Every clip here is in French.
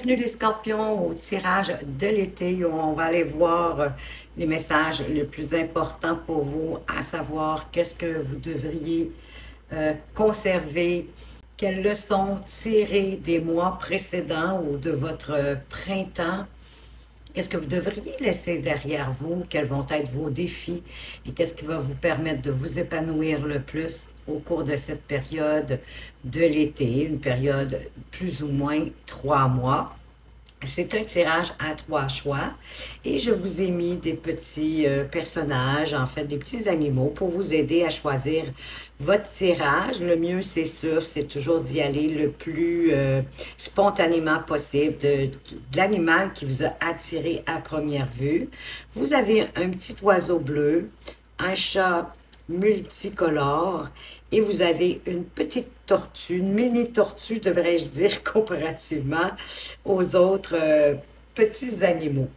Bienvenue les scorpions au tirage de l'été où on va aller voir les messages les plus importants pour vous, à savoir qu'est-ce que vous devriez conserver, quelles leçons tirer des mois précédents ou de votre printemps. Qu'est-ce que vous devriez laisser derrière vous? Quels vont être vos défis? Et qu'est-ce qui va vous permettre de vous épanouir le plus au cours de cette période de l'été, une période plus ou moins 3 mois? C'est un tirage à 3 choix et je vous ai mis des petits personnages, en fait des petits animaux pour vous aider à choisir votre tirage. Le mieux, c'est sûr, c'est toujours d'y aller le plus spontanément possible, de l'animal qui vous a attiré à première vue. Vous avez un petit oiseau bleu, un chat multicolore et vous avez une petite tortue, une mini tortue devrais-je dire comparativement aux autres petits animaux.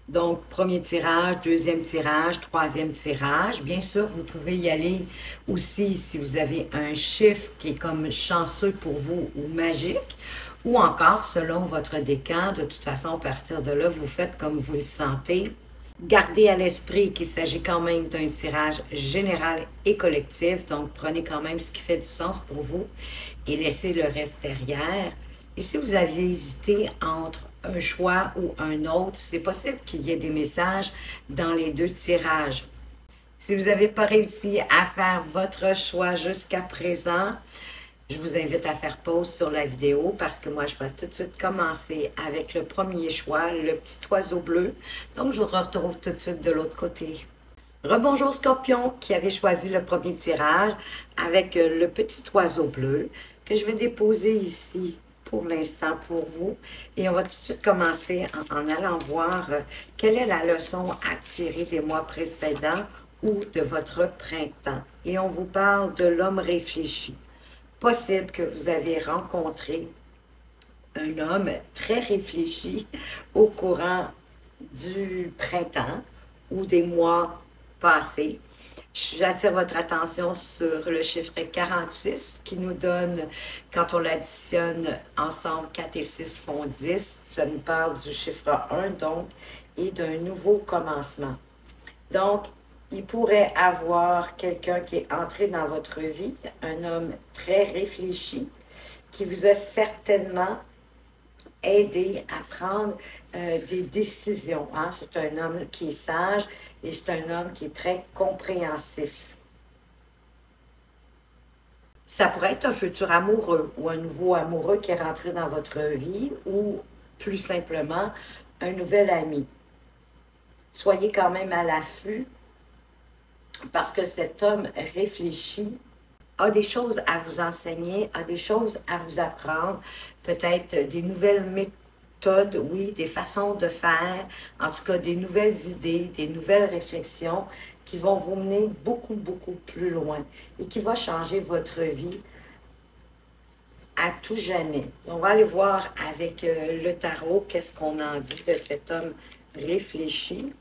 Donc, premier tirage, deuxième tirage, troisième tirage. Bien sûr, vous pouvez y aller aussi si vous avez un chiffre qui est comme chanceux pour vous ou magique, ou encore selon votre décan. De toute façon, à partir de là, vous faites comme vous le sentez. Gardez à l'esprit qu'il s'agit quand même d'un tirage général et collectif, donc prenez quand même ce qui fait du sens pour vous et laissez le reste derrière. Et si vous aviez hésité entre un choix ou un autre, c'est possible qu'il y ait des messages dans les deux tirages. Si vous n'avez pas réussi à faire votre choix jusqu'à présent, je vous invite à faire pause sur la vidéo parce que moi, je vais tout de suite commencer avec le premier choix, le petit oiseau bleu. Donc, je vous retrouve tout de suite de l'autre côté. Rebonjour Scorpion qui avait choisi le premier tirage avec le petit oiseau bleu que je vais déposer ici pour l'instant pour vous. Et on va tout de suite commencer en allant voir quelle est la leçon à tirer des mois précédents ou de votre printemps. Et on vous parle de l'homme réfléchi. Possible que vous avez rencontré un homme très réfléchi au courant du printemps ou des mois passés. J'attire votre attention sur le chiffre 46 qui nous donne, quand on l'additionne ensemble, 4 et 6 font 10. Ça nous parle du chiffre 1 donc et d'un nouveau commencement. Donc, il pourrait avoir quelqu'un qui est entré dans votre vie, un homme très réfléchi, qui vous a certainement aidé à prendre des décisions. Hein? C'est un homme qui est sage et c'est un homme qui est très compréhensif. Ça pourrait être un futur amoureux ou un nouveau amoureux qui est rentré dans votre vie ou plus simplement un nouvel ami. Soyez quand même à l'affût parce que cet homme réfléchi a des choses à vous enseigner, a des choses à vous apprendre, peut-être des nouvelles méthodes, oui, des façons de faire, en tout cas des nouvelles idées, des nouvelles réflexions qui vont vous mener beaucoup, beaucoup plus loin et qui vont changer votre vie à tout jamais. On va aller voir avec le tarot qu'est-ce qu'on en dit de cet homme réfléchi.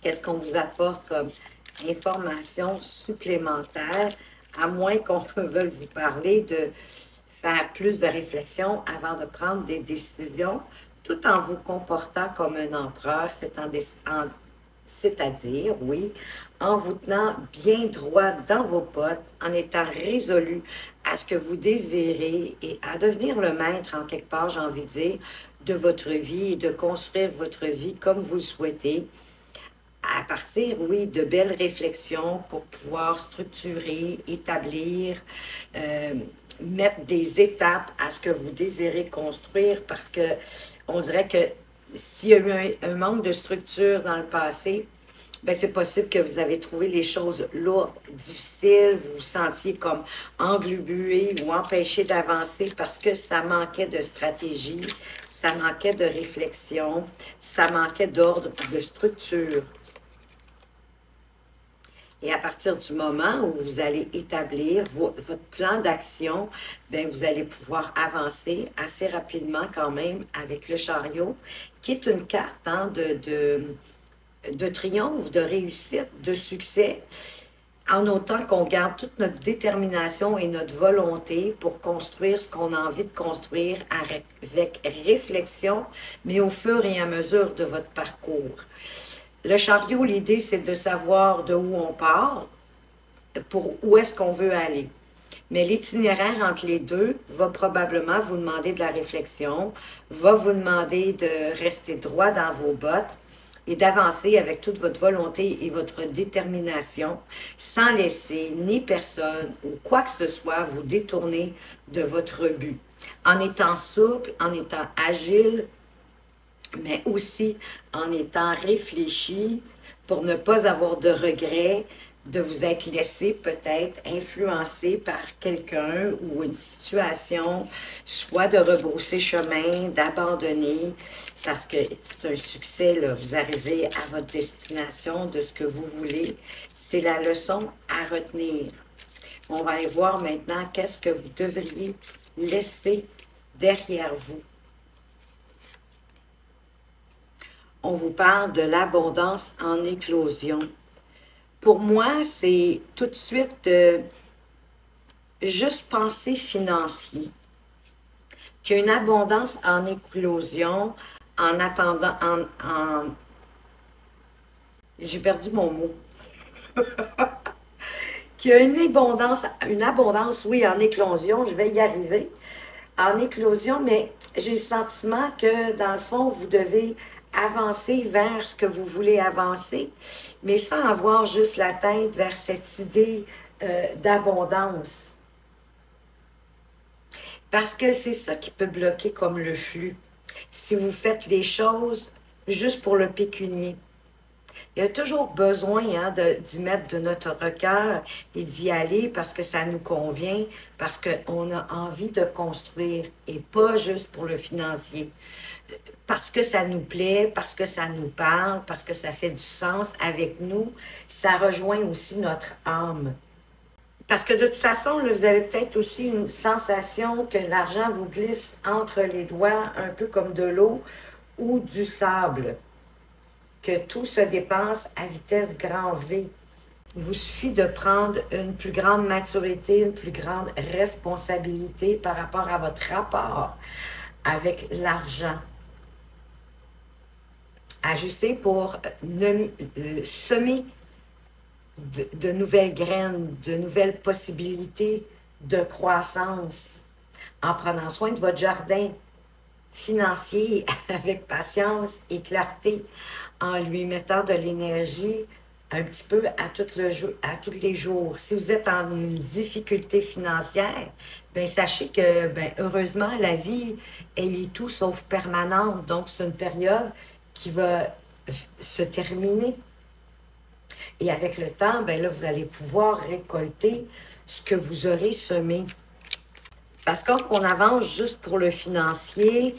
Qu'est-ce qu'on vous apporte comme information supplémentaire, à moins qu'on veuille vous parler de faire plus de réflexion avant de prendre des décisions, tout en vous comportant comme un empereur, c'est-à-dire, oui, en vous tenant bien droit dans vos bottes, en étant résolu à ce que vous désirez et à devenir le maître, en quelque part, j'ai envie de dire, de votre vie et de construire votre vie comme vous le souhaitez, à partir, oui, de belles réflexions pour pouvoir structurer, établir, mettre des étapes à ce que vous désirez construire, parce que on dirait que s'il y a eu un manque de structure dans le passé, ben c'est possible que vous avez trouvé les choses lourdes, difficiles, vous vous sentiez comme englubué ou empêché d'avancer parce que ça manquait de stratégie, ça manquait de réflexion, ça manquait d'ordre, de structure. Et à partir du moment où vous allez établir votre plan d'action, bien, vous allez pouvoir avancer assez rapidement quand même avec le chariot, qui est une carte hein, de triomphe, de réussite, de succès. en autant qu'on garde toute notre détermination et notre volonté pour construire ce qu'on a envie de construire avec réflexion, mais au fur et à mesure de votre parcours. Le chariot, l'idée, c'est de savoir de où on part, pour où est-ce qu'on veut aller. Mais l'itinéraire entre les deux va probablement vous demander de la réflexion, va vous demander de rester droit dans vos bottes et d'avancer avec toute votre volonté et votre détermination sans laisser ni personne ou quoi que ce soit vous détourner de votre but. En étant souple, en étant agile, mais aussi en étant réfléchi pour ne pas avoir de regrets de vous être laissé peut-être influencer par quelqu'un ou une situation, soit de rebrousser chemin, d'abandonner, parce que c'est un succès, là, vous arrivez à votre destination de ce que vous voulez. C'est la leçon à retenir. On va aller voir maintenant qu'est-ce que vous devriez laisser derrière vous. On vous parle de l'abondance en éclosion. Pour moi, c'est tout de suite juste penser financier. Qu'il y a une abondance en éclosion en attendant, j'ai perdu mon mot. Qu'il y a une abondance, oui, en éclosion, je vais y arriver, en éclosion, mais j'ai le sentiment que, dans le fond, vous devez avancer vers ce que vous voulez avancer, mais sans avoir juste la tête vers cette idée d'abondance. Parce que c'est ça qui peut bloquer comme le flux. Si vous faites les choses juste pour le pécunier. Il y a toujours besoin d'y mettre de notre cœur et d'y aller parce que ça nous convient, parce qu'on a envie de construire et pas juste pour le financier. Parce que ça nous plaît, parce que ça nous parle, parce que ça fait du sens avec nous, ça rejoint aussi notre âme. Parce que de toute façon, là, vous avez peut-être aussi une sensation que l'argent vous glisse entre les doigts, un peu comme de l'eau ou du sable, que tout se dépense à vitesse grand V. Il vous suffit de prendre une plus grande maturité, une plus grande responsabilité par rapport à votre rapport avec l'argent. Agissez pour semer de nouvelles graines, de nouvelles possibilités de croissance en prenant soin de votre jardin financier avec patience et clarté, en lui mettant de l'énergie un petit peu à tous les jours. Si vous êtes en une difficulté financière, bien, sachez que, bien, heureusement, la vie, elle est tout sauf permanente. Donc, c'est une période qui va se terminer. Et avec le temps, bien là, vous allez pouvoir récolter ce que vous aurez semé. Parce que quand on avance juste pour le financier,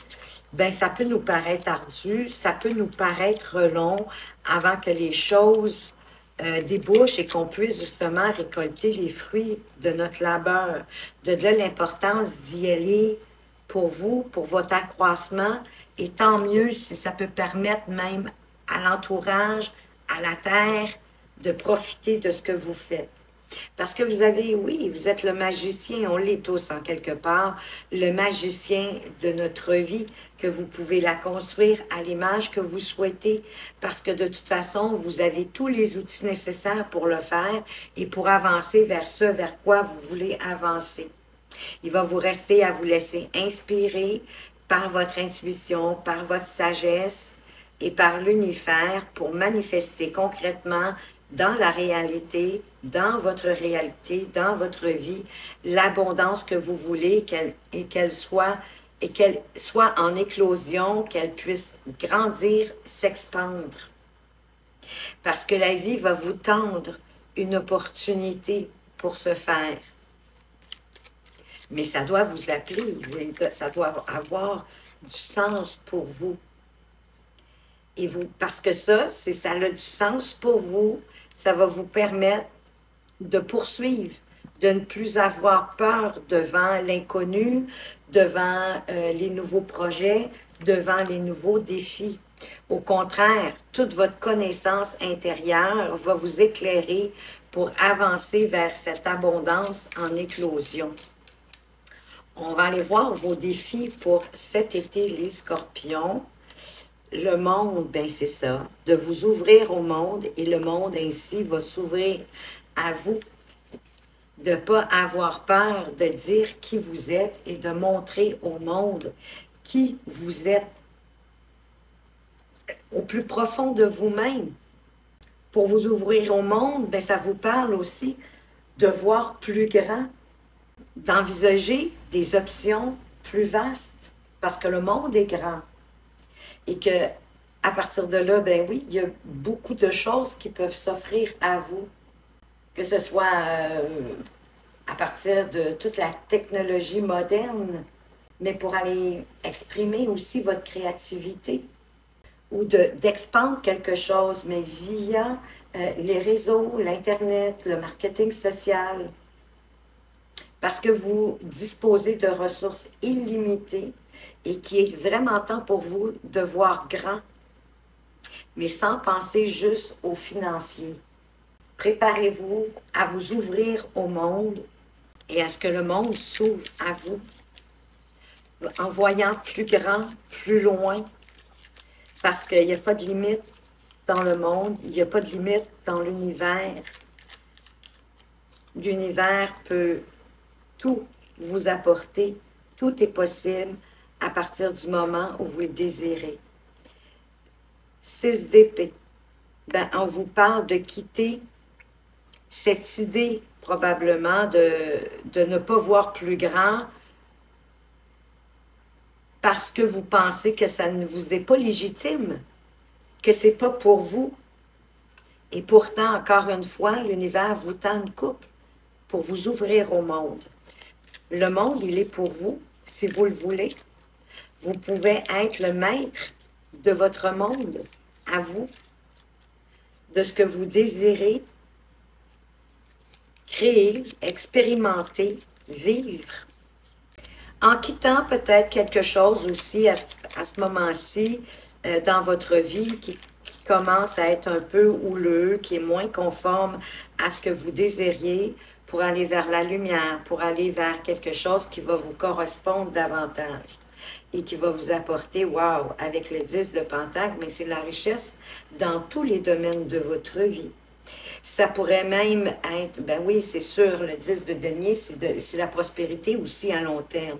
ben ça peut nous paraître ardu, ça peut nous paraître long avant que les choses débouchent et qu'on puisse justement récolter les fruits de notre labeur. De là, l'importance d'y aller pour vous, pour votre accroissement, et tant mieux si ça peut permettre même à l'entourage, à la terre, de profiter de ce que vous faites. Parce que vous avez, oui, vous êtes le magicien, on l'est tous en quelque part, le magicien de notre vie, que vous pouvez la construire à l'image que vous souhaitez, parce que de toute façon, vous avez tous les outils nécessaires pour le faire et pour avancer vers ce vers quoi vous voulez avancer. Il va vous rester à vous laisser inspirer par votre intuition, par votre sagesse et par l'univers pour manifester concrètement dans la réalité, dans votre réalité, dans votre vie, l'abondance que vous voulez qu'elle soit en éclosion, qu'elle puisse grandir, s'expandre. Parce que la vie va vous tendre une opportunité pour ce faire. Mais ça doit vous appeler, ça doit avoir du sens pour vous. Et vous, parce que ça a du sens pour vous, ça va vous permettre de poursuivre, de ne plus avoir peur devant l'inconnu, devant les nouveaux projets, devant les nouveaux défis. Au contraire, toute votre connaissance intérieure va vous éclairer pour avancer vers cette abondance en éclosion. On va aller voir vos défis pour cet été, les scorpions. Le monde, ben c'est ça, de vous ouvrir au monde et le monde ainsi va s'ouvrir à vous. De ne pas avoir peur de dire qui vous êtes et de montrer au monde qui vous êtes au plus profond de vous-même. Pour vous ouvrir au monde, ben ça vous parle aussi de voir plus grand, d'envisager des options plus vastes, parce que le monde est grand. Et que à partir de là, ben oui, il y a beaucoup de choses qui peuvent s'offrir à vous, que ce soit à partir de toute la technologie moderne, mais pour aller exprimer aussi votre créativité ou d'expandre quelque chose, mais via les réseaux, l'Internet, le marketing social, parce que vous disposez de ressources illimitées et qu'il est vraiment temps pour vous de voir grand, mais sans penser juste aux financiers. Préparez-vous à vous ouvrir au monde et à ce que le monde s'ouvre à vous, en voyant plus grand, plus loin, parce qu'il n'y a pas de limite dans le monde, il n'y a pas de limite dans l'univers. L'univers peut tout vous apporter, tout est possible à partir du moment où vous le désirez. 6 d'épée, ben, on vous parle de quitter cette idée probablement de ne pas voir plus grand parce que vous pensez que ça ne vous est pas légitime, que ce n'est pas pour vous. Et pourtant, encore une fois, l'univers vous tend une coupe pour vous ouvrir au monde. Le monde, il est pour vous, si vous le voulez. Vous pouvez être le maître de votre monde, à vous, de ce que vous désirez créer, expérimenter, vivre. En quittant peut-être quelque chose aussi à ce moment-ci dans votre vie qui commence à être un peu houleux, qui est moins conforme à ce que vous désiriez, pour aller vers la lumière, pour aller vers quelque chose qui va vous correspondre davantage et qui va vous apporter, wow, avec le 10 de Pentacle, mais c'est la richesse dans tous les domaines de votre vie. Ça pourrait même être, ben oui, c'est sûr, le 10 de denier, c'est la prospérité aussi à long terme.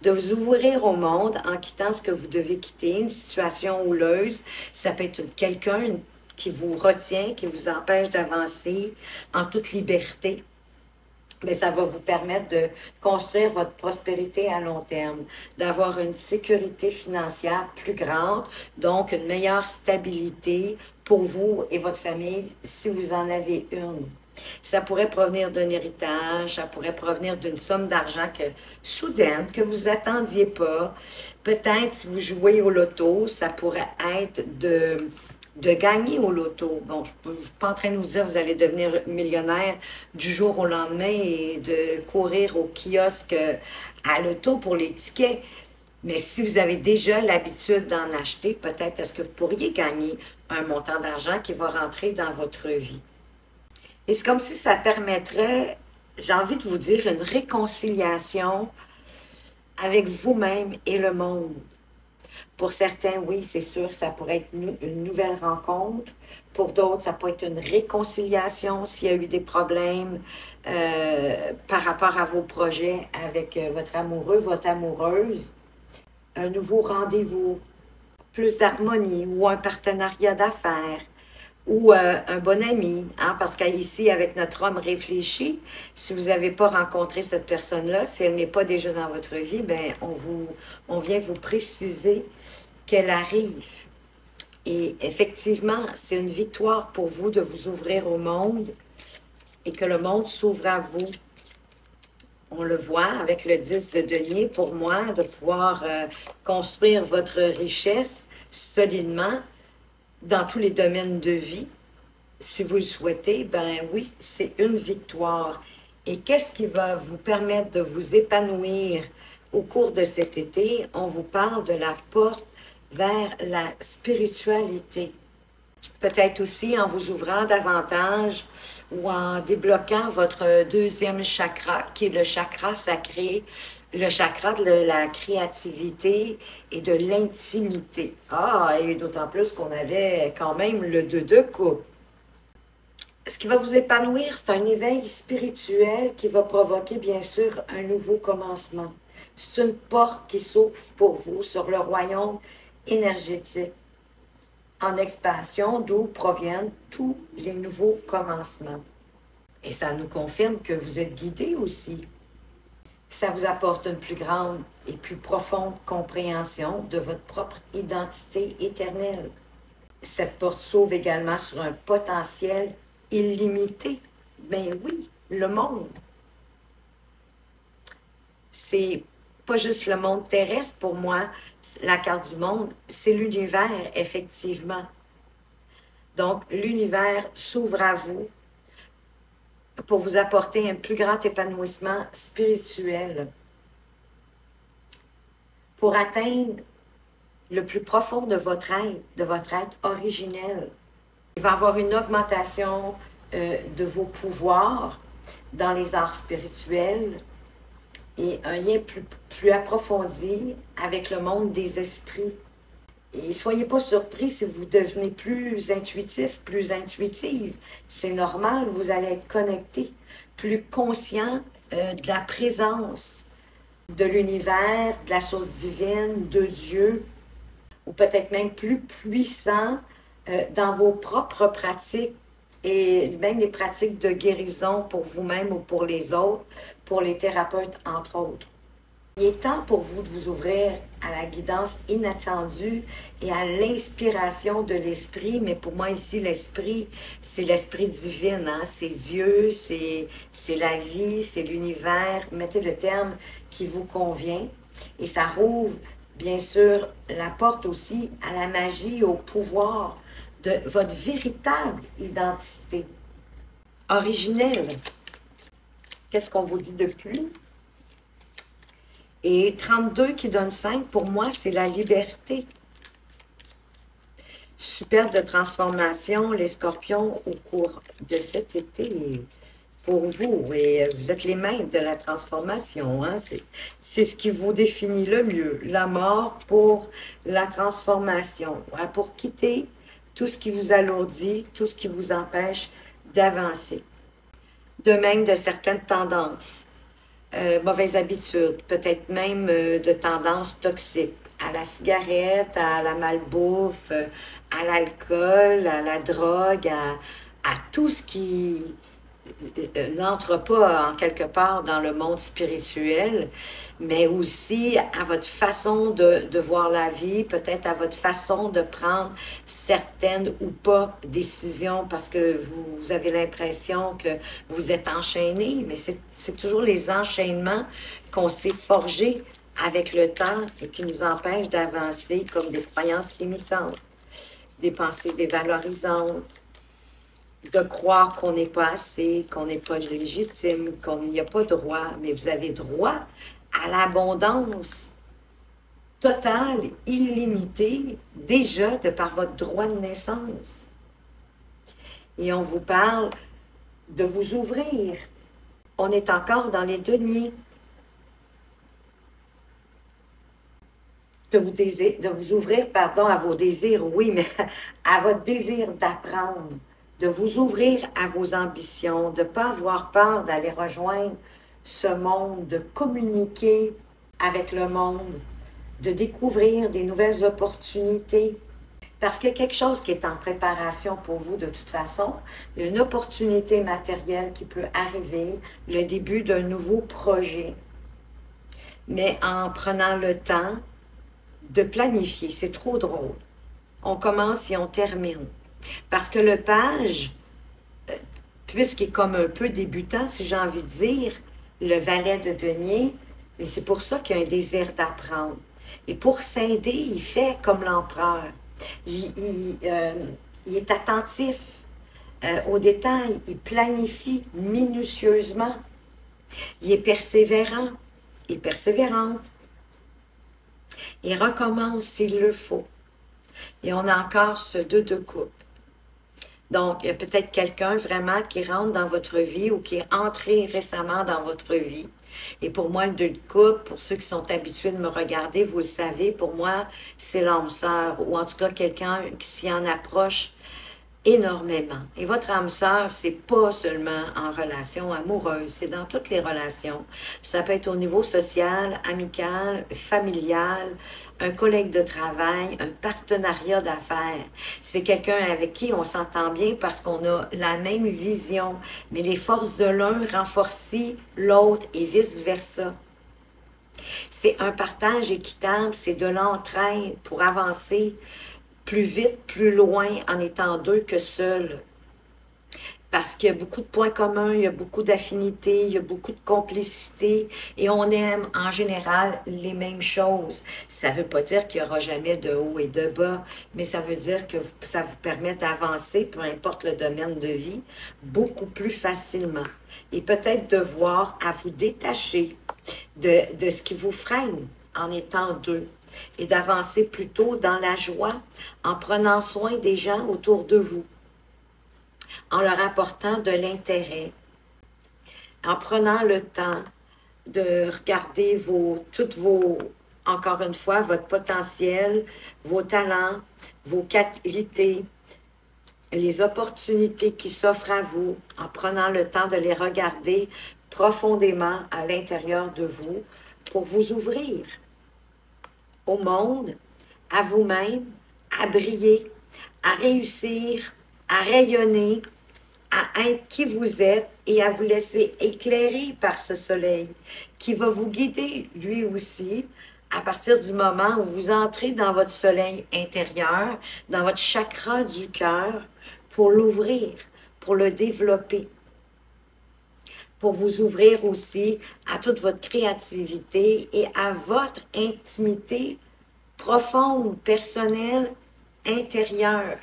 De vous ouvrir au monde en quittant ce que vous devez quitter, une situation houleuse, ça peut être quelqu'un qui vous retient, qui vous empêche d'avancer en toute liberté. Mais ça va vous permettre de construire votre prospérité à long terme, d'avoir une sécurité financière plus grande, donc une meilleure stabilité pour vous et votre famille si vous en avez une. Ça pourrait provenir d'un héritage, ça pourrait provenir d'une somme d'argent soudaine, que vous attendiez pas. Peut-être si vous jouez au loto, ça pourrait être de gagner au loto. Bon, je ne suis pas en train de vous dire que vous allez devenir millionnaire du jour au lendemain et de courir au kiosque à loto pour les tickets. Mais si vous avez déjà l'habitude d'en acheter, peut-être est-ce que vous pourriez gagner un montant d'argent qui va rentrer dans votre vie. Et c'est comme si ça permettrait, j'ai envie de vous dire, une réconciliation avec vous-même et le monde. Pour certains, oui, c'est sûr, ça pourrait être une nouvelle rencontre. Pour d'autres, ça peut être une réconciliation s'il y a eu des problèmes par rapport à vos projets avec votre amoureux, votre amoureuse. Un nouveau rendez-vous, plus d'harmonie ou un partenariat d'affaires ou un bon ami. Hein, parce qu'ici, avec notre homme réfléchi, si vous n'avez pas rencontré cette personne-là, si elle n'est pas déjà dans votre vie, ben on vient vous préciser qu'elle arrive. Et effectivement, c'est une victoire pour vous de vous ouvrir au monde et que le monde s'ouvre à vous. On le voit avec le 10 de denier, pour moi, de pouvoir construire votre richesse solidement dans tous les domaines de vie. Si vous le souhaitez, ben oui, c'est une victoire. Et qu'est-ce qui va vous permettre de vous épanouir au cours de cet été? On vous parle de la porte vers la spiritualité. Peut-être aussi en vous ouvrant davantage ou en débloquant votre deuxième chakra, qui est le chakra sacré, le chakra de la créativité et de l'intimité. Ah, et d'autant plus qu'on avait quand même le 2 de coupe. Ce qui va vous épanouir, c'est un éveil spirituel qui va provoquer, bien sûr, un nouveau commencement. C'est une porte qui s'ouvre pour vous sur le royaume énergétique en expansion, d'où proviennent tous les nouveaux commencements. Et ça nous confirme que vous êtes guidé aussi. Ça vous apporte une plus grande et plus profonde compréhension de votre propre identité éternelle. Cette porte s'ouvre également sur un potentiel illimité. Ben oui, le monde. C'est pas juste le monde terrestre pour moi, la carte du monde, c'est l'univers, effectivement. Donc, l'univers s'ouvre à vous pour vous apporter un plus grand épanouissement spirituel, pour atteindre le plus profond de votre être originel. Il va y avoir une augmentation de vos pouvoirs dans les arts spirituels et un lien plus approfondi avec le monde des esprits. Et soyez pas surpris si vous devenez plus intuitif, plus intuitive. C'est normal, vous allez être connecté, plus conscient de la présence de l'univers, de la source divine, de Dieu, ou peut-être même plus puissant dans vos propres pratiques et même les pratiques de guérison pour vous-même ou pour les autres, pour les thérapeutes entre autres. Il est temps pour vous de vous ouvrir à la guidance inattendue et à l'inspiration de l'esprit, mais pour moi ici, l'esprit, c'est l'esprit divin, hein? C'est Dieu, c'est la vie, c'est l'univers, mettez le terme qui vous convient, et ça rouvre bien sûr la porte aussi à la magie, au pouvoir de votre véritable identité originelle. Qu'est-ce qu'on vous dit de plus? Et 32 qui donne 5, pour moi, c'est la liberté. Superbe de transformation, les scorpions, au cours de cet été, pour vous. Et vous êtes les maîtres de la transformation. Hein? C'est ce qui vous définit le mieux. La mort pour la transformation. Hein? Pour quitter tout ce qui vous alourdit, tout ce qui vous empêche d'avancer. De même de certaines tendances. Mauvaises habitudes, peut-être même de tendances toxiques, à la cigarette, à la malbouffe, à l'alcool, à la drogue, à tout ce qui n'entre pas en quelque part dans le monde spirituel, mais aussi à votre façon de voir la vie, peut-être à votre façon de prendre certaines ou pas décisions parce que vous avez l'impression que vous êtes enchaîné, mais c'est toujours les enchaînements qu'on s'est forgés avec le temps et qui nous empêchent d'avancer comme des croyances limitantes, des pensées dévalorisantes, de croire qu'on n'est pas assez, qu'on n'est pas légitime, qu'on n'y a pas droit, mais vous avez droit à l'abondance totale, illimitée, déjà de par votre droit de naissance. Et on vous parle de vous ouvrir. On est encore dans les deniers. De vous ouvrir, pardon, à vos désirs, oui, mais à votre désir d'apprendre, de vous ouvrir à vos ambitions, de ne pas avoir peur d'aller rejoindre ce monde, de communiquer avec le monde, de découvrir des nouvelles opportunités. Parce qu'il y a quelque chose qui est en préparation pour vous de toute façon, une opportunité matérielle qui peut arriver, le début d'un nouveau projet. Mais en prenant le temps de planifier, c'est trop drôle. On commence et on termine. Parce que le page, puisqu'il est comme un peu débutant, si j'ai envie de dire, le valet de denier, mais c'est pour ça qu'il y a un désir d'apprendre. Et pour s'aider, il fait comme l'empereur. Il est attentif aux détails, il planifie minutieusement. Il est persévérant et persévérante. Il recommence s'il le faut. Et on a encore ce 2 de coupe. Donc, il y a peut-être quelqu'un vraiment qui rentre dans votre vie ou qui est entré récemment dans votre vie. Et pour moi, le 2 de coupe, pour ceux qui sont habitués de me regarder, vous le savez, pour moi, c'est l'âme sœur, ou en tout cas quelqu'un qui s'y en approche énormément. Et votre âme sœur, c'est pas seulement en relation amoureuse, c'est dans toutes les relations. Ça peut être au niveau social, amical, familial, un collègue de travail, un partenariat d'affaires. C'est quelqu'un avec qui on s'entend bien parce qu'on a la même vision, mais les forces de l'un renforcent l'autre et vice-versa. C'est un partage équitable, c'est de l'entraide pour avancer plus vite, plus loin en étant deux que seuls. Parce qu'il y a beaucoup de points communs, il y a beaucoup d'affinités, il y a beaucoup de complicité et on aime en général les mêmes choses. Ça ne veut pas dire qu'il n'y aura jamais de haut et de bas, mais ça veut dire que ça vous permet d'avancer, peu importe le domaine de vie, beaucoup plus facilement. Et peut-être de voir à vous détacher de ce qui vous freine en étant deux et d'avancer plutôt dans la joie en prenant soin des gens autour de vous, en leur apportant de l'intérêt, en prenant le temps de regarder encore une fois, votre potentiel, vos talents, vos qualités, les opportunités qui s'offrent à vous, en prenant le temps de les regarder profondément à l'intérieur de vous pour vous ouvrir au monde, à vous-même, à briller, à réussir, à rayonner, à être qui vous êtes et à vous laisser éclairer par ce soleil qui va vous guider lui aussi à partir du moment où vous entrez dans votre soleil intérieur, dans votre chakra du cœur pour l'ouvrir, pour le développer, pour vous ouvrir aussi à toute votre créativité et à votre intimité profonde, personnelle, intérieure.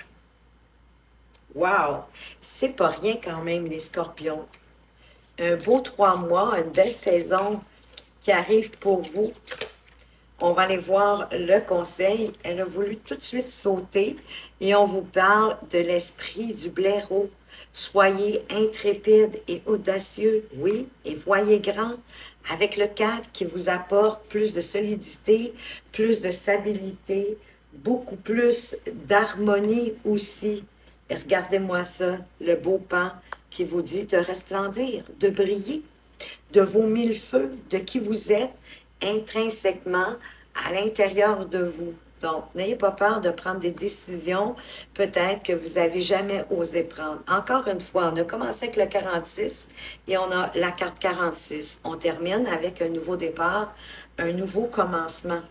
Wow! C'est pas rien quand même, les scorpions. Un beau 3 mois, une belle saison qui arrive pour vous. On va aller voir le conseil. Elle a voulu tout de suite sauter et on vous parle de l'esprit du blaireau. Soyez intrépide et audacieux, oui, et voyez grand avec le 4 qui vous apporte plus de solidité, plus de stabilité, beaucoup plus d'harmonie aussi. Et regardez-moi ça, le beau pan qui vous dit de resplendir, de briller, de vos mille feux, de qui vous êtes intrinsèquement à l'intérieur de vous. Donc, n'ayez pas peur de prendre des décisions, peut-être que vous n'avez jamais osé prendre. Encore une fois, on a commencé avec le 46 et on a la carte 46. On termine avec un nouveau départ, un nouveau commencement.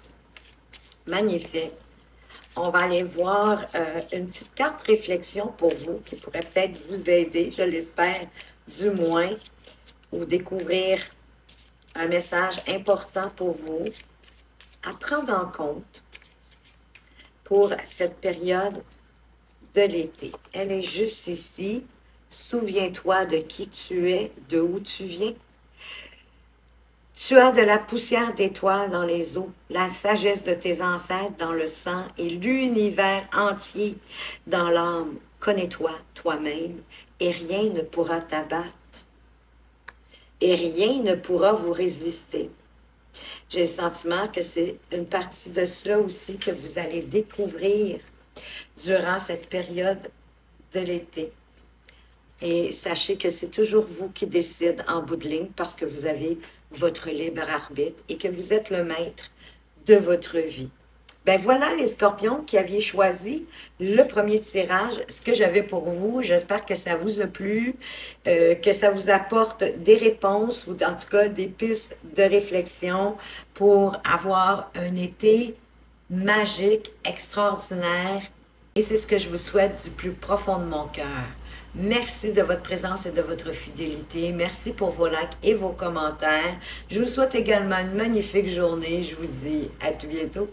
Magnifique. On va aller voir une petite carte réflexion pour vous qui pourrait peut-être vous aider, je l'espère du moins, ou découvrir un message important pour vous à prendre en compte pour cette période de l'été. Elle est juste ici. Souviens-toi de qui tu es, de où tu viens. Tu as de la poussière d'étoiles dans les eaux, la sagesse de tes ancêtres dans le sang et l'univers entier dans l'âme. Connais-toi toi-même et rien ne pourra t'abattre. Et rien ne pourra vous résister. J'ai le sentiment que c'est une partie de cela aussi que vous allez découvrir durant cette période de l'été. Et sachez que c'est toujours vous qui décidez en bout de ligne parce que vous avez votre libre arbitre et que vous êtes le maître de votre vie. Ben voilà les scorpions qui aviez choisi le premier tirage, ce que j'avais pour vous. J'espère que ça vous a plu, que ça vous apporte des réponses ou en tout cas des pistes de réflexion pour avoir un été magique, extraordinaire. Et c'est ce que je vous souhaite du plus profond de mon cœur. Merci de votre présence et de votre fidélité. Merci pour vos likes et vos commentaires. Je vous souhaite également une magnifique journée. Je vous dis à tout bientôt.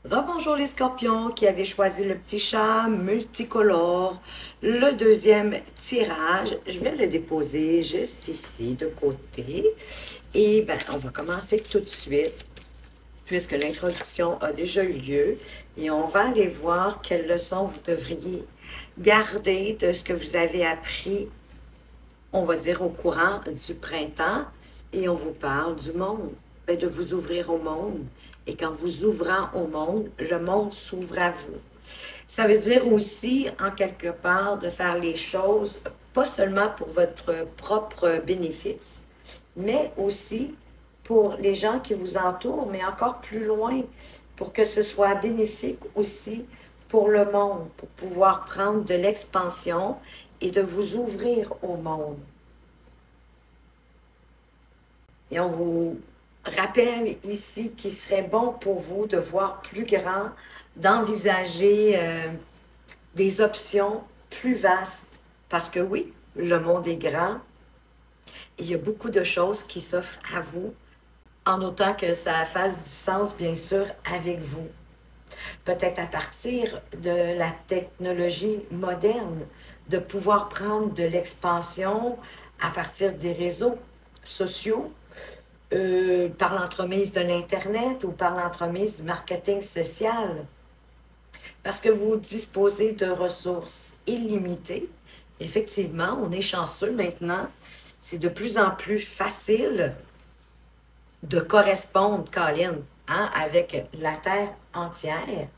Rebonjour les scorpions qui avaient choisi le petit chat multicolore, le deuxième tirage. Je vais le déposer juste ici de côté. Et ben, on va commencer tout de suite puisque l'introduction a déjà eu lieu. Et on va aller voir quelles leçons vous devriez garder de ce que vous avez appris, on va dire, au courant du printemps. Et on vous parle du monde, de vous ouvrir au monde. Et quand vous ouvrant au monde, le monde s'ouvre à vous. Ça veut dire aussi, en quelque part, de faire les choses, pas seulement pour votre propre bénéfice, mais aussi pour les gens qui vous entourent, mais encore plus loin, pour que ce soit bénéfique aussi pour le monde, pour pouvoir prendre de l'expansion et de vous ouvrir au monde. Et on vous rappelle ici qu'il serait bon pour vous de voir plus grand, d'envisager des options plus vastes. Parce que oui, le monde est grand. Et il y a beaucoup de choses qui s'offrent à vous, en autant que ça fasse du sens, bien sûr, avec vous. Peut-être à partir de la technologie moderne, de pouvoir prendre de l'expansion à partir des réseaux sociaux, par l'entremise de l'Internet ou par l'entremise du marketing social. Parce que vous disposez de ressources illimitées. Effectivement, on est chanceux maintenant. C'est de plus en plus facile de correspondre, Colin, hein, avec la Terre entière.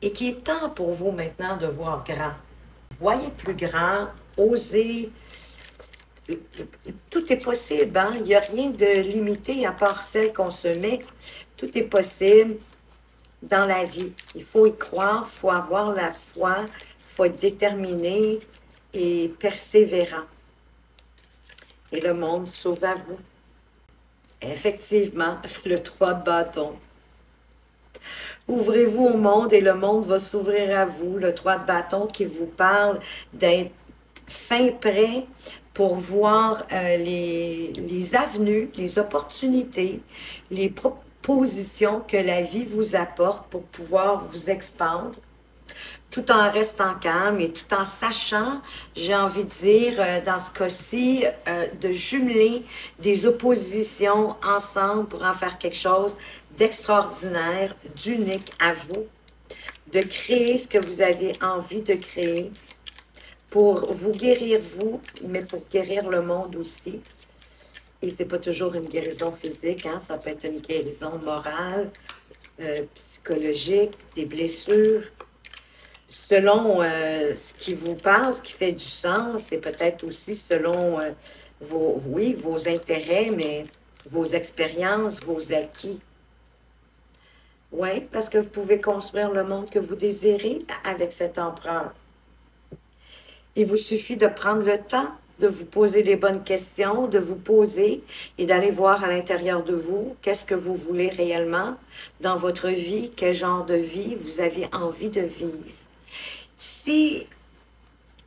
Et qu'il est temps pour vous maintenant de voir grand. Voyez plus grand, osez. Tout est possible, hein? Il n'y a rien de limité à part celle qu'on se met. Tout est possible dans la vie. Il faut y croire, il faut avoir la foi, il faut être déterminé et persévérant. Et le monde s'ouvre à vous. Effectivement, le 3 de bâton. Ouvrez-vous au monde et le monde va s'ouvrir à vous. Le 3 de bâton qui vous parle d'être fin prêt pour voir les avenues, les opportunités, les propositions que la vie vous apporte pour pouvoir vous expandre, tout en restant calme et tout en sachant, j'ai envie de dire, dans ce cas-ci, de jumeler des oppositions ensemble pour en faire quelque chose d'extraordinaire, d'unique à vous, de créer ce que vous avez envie de créer pour vous guérir vous, mais pour guérir le monde aussi. Et c'est pas toujours une guérison physique, hein? Ça peut être une guérison morale, psychologique, des blessures. Selon ce qui vous parle, ce qui fait du sens, et peut-être aussi selon vos intérêts, mais vos expériences, vos acquis. Oui, parce que vous pouvez construire le monde que vous désirez avec cet empereur. Il vous suffit de prendre le temps de vous poser les bonnes questions, de vous poser et d'aller voir à l'intérieur de vous qu'est-ce que vous voulez réellement dans votre vie, quel genre de vie vous avez envie de vivre. Si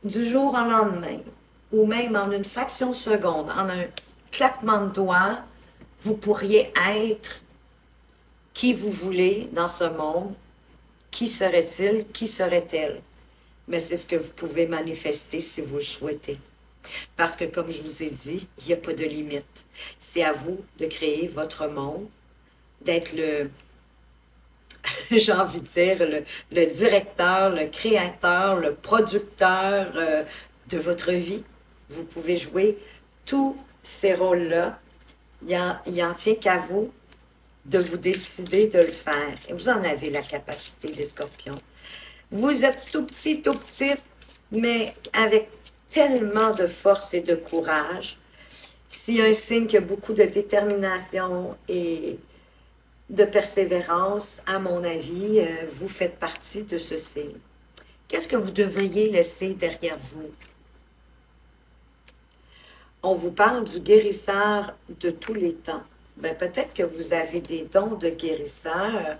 du jour au lendemain, ou même en une fraction de seconde, en un claquement de doigts, vous pourriez être qui vous voulez dans ce monde, qui serait-il, qui serait-elle? Mais c'est ce que vous pouvez manifester si vous le souhaitez. Parce que, comme je vous ai dit, il n'y a pas de limite. C'est à vous de créer votre monde, d'être le, j'ai envie de dire, le directeur, le créateur, le producteur de votre vie. Vous pouvez jouer tous ces rôles-là. Il en tient qu'à vous de vous décider de le faire. Et vous en avez la capacité, les scorpions. Vous êtes tout petit, tout petite, mais avec tellement de force et de courage. S'il y a un signe qui a beaucoup de détermination et de persévérance, à mon avis, vous faites partie de ce signe. Qu'est-ce que vous devriez laisser derrière vous? On vous parle du guérisseur de tous les temps. Ben, peut-être que vous avez des dons de guérisseur,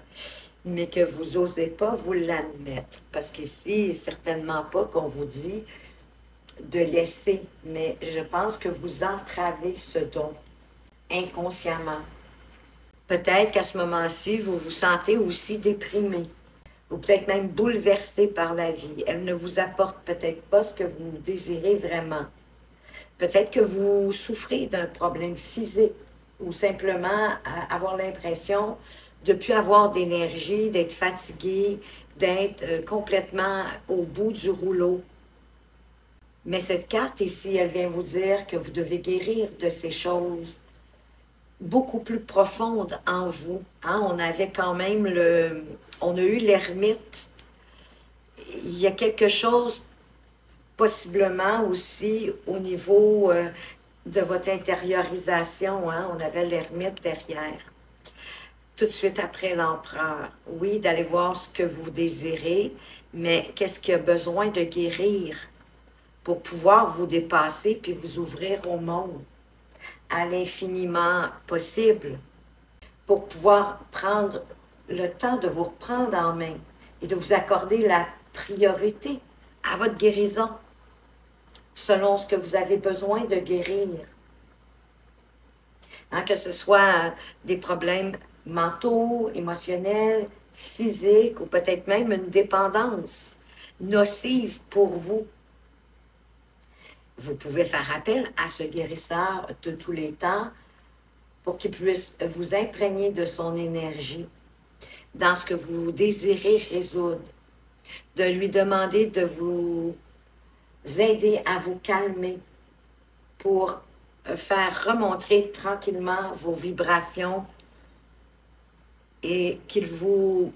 mais que vous n'osez pas vous l'admettre. Parce qu'ici, certainement pas qu'on vous dit de laisser, mais je pense que vous entravez ce don inconsciemment. Peut-être qu'à ce moment-ci, vous vous sentez aussi déprimé, ou peut-être même bouleversé par la vie. Elle ne vous apporte peut-être pas ce que vous désirez vraiment. Peut-être que vous souffrez d'un problème physique, ou simplement avoir l'impression de ne plus avoir d'énergie, d'être fatigué, d'être complètement au bout du rouleau. Mais cette carte ici, elle vient vous dire que vous devez guérir de ces choses beaucoup plus profondes en vous. Hein? On avait quand même on a eu l'ermite. Il y a quelque chose possiblement aussi au niveau de votre intériorisation. Hein? On avait l'ermite derrière. Tout de suite après l'empereur. Oui, d'aller voir ce que vous désirez, mais qu'est-ce qu'il y a besoin de guérir pour pouvoir vous dépasser puis vous ouvrir au monde, à l'infiniment possible, pour pouvoir prendre le temps de vous reprendre en main et de vous accorder la priorité à votre guérison, selon ce que vous avez besoin de guérir. Hein, que ce soit des problèmes mentaux, émotionnels, physiques ou peut-être même une dépendance nocive pour vous. Vous pouvez faire appel à ce guérisseur de tous les temps pour qu'il puisse vous imprégner de son énergie dans ce que vous désirez résoudre, de lui demander de vous aider à vous calmer pour faire remonter tranquillement vos vibrations et qu'il vous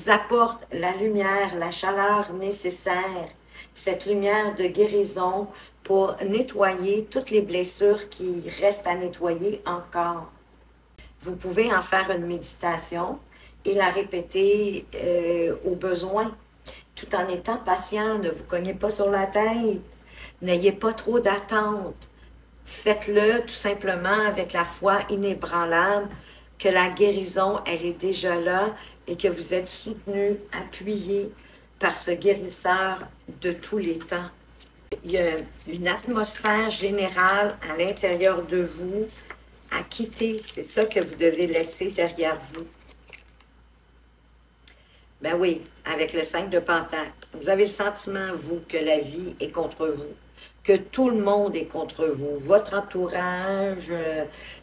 apporte la lumière, la chaleur nécessaire, cette lumière de guérison pour nettoyer toutes les blessures qui restent à nettoyer encore. Vous pouvez en faire une méditation et la répéter au besoin, tout en étant patient. Ne vous cognez pas sur la tête, n'ayez pas trop d'attente. Faites-le tout simplement avec la foi inébranlable que la guérison, elle est déjà là et que vous êtes soutenu, appuyé par ce guérisseur de tous les temps. Il y a une atmosphère générale à l'intérieur de vous à quitter. C'est ça que vous devez laisser derrière vous. Ben oui, avec le 5 de Pentacle, vous avez le sentiment, vous, que la vie est contre vous, que tout le monde est contre vous, votre entourage,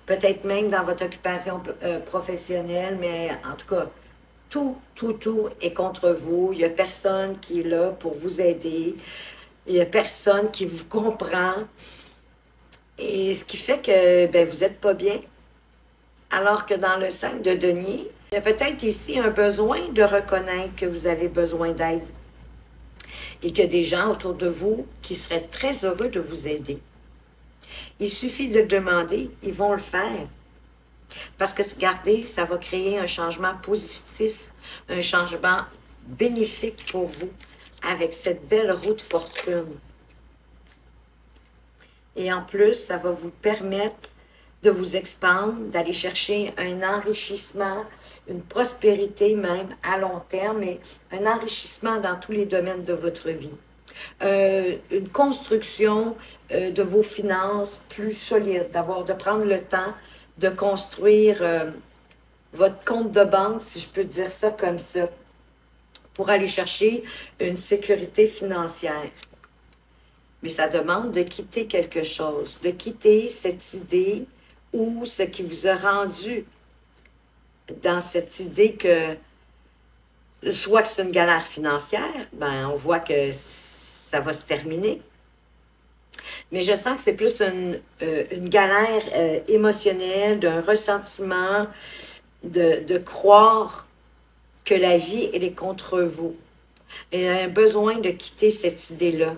peut-être même dans votre occupation professionnelle, mais en tout cas, tout est contre vous. Il n'y a personne qui est là pour vous aider. Il n'y a personne qui vous comprend. Et ce qui fait que ben, vous n'êtes pas bien. Alors que dans le 5 de denier, il y a peut-être ici un besoin de reconnaître que vous avez besoin d'aide. Et qu'il y a des gens autour de vous qui seraient très heureux de vous aider. Il suffit de demander, ils vont le faire. Parce que, regardez, ça va créer un changement positif, un changement bénéfique pour vous, avec cette belle roue de fortune. Et en plus, ça va vous permettre de vous expandre, d'aller chercher un enrichissement, une prospérité même à long terme, et un enrichissement dans tous les domaines de votre vie. Une construction de vos finances plus solide, de prendre le temps de construire votre compte de banque, si je peux dire ça comme ça, pour aller chercher une sécurité financière. Mais ça demande de quitter quelque chose, de quitter cette idée ou ce qui vous a rendu dans cette idée que soit que c'est une galère financière, ben on voit que ça va se terminer. Mais je sens que c'est plus une galère émotionnelle, d'un ressentiment, de croire que la vie, elle est contre vous. Il y a un besoin de quitter cette idée-là.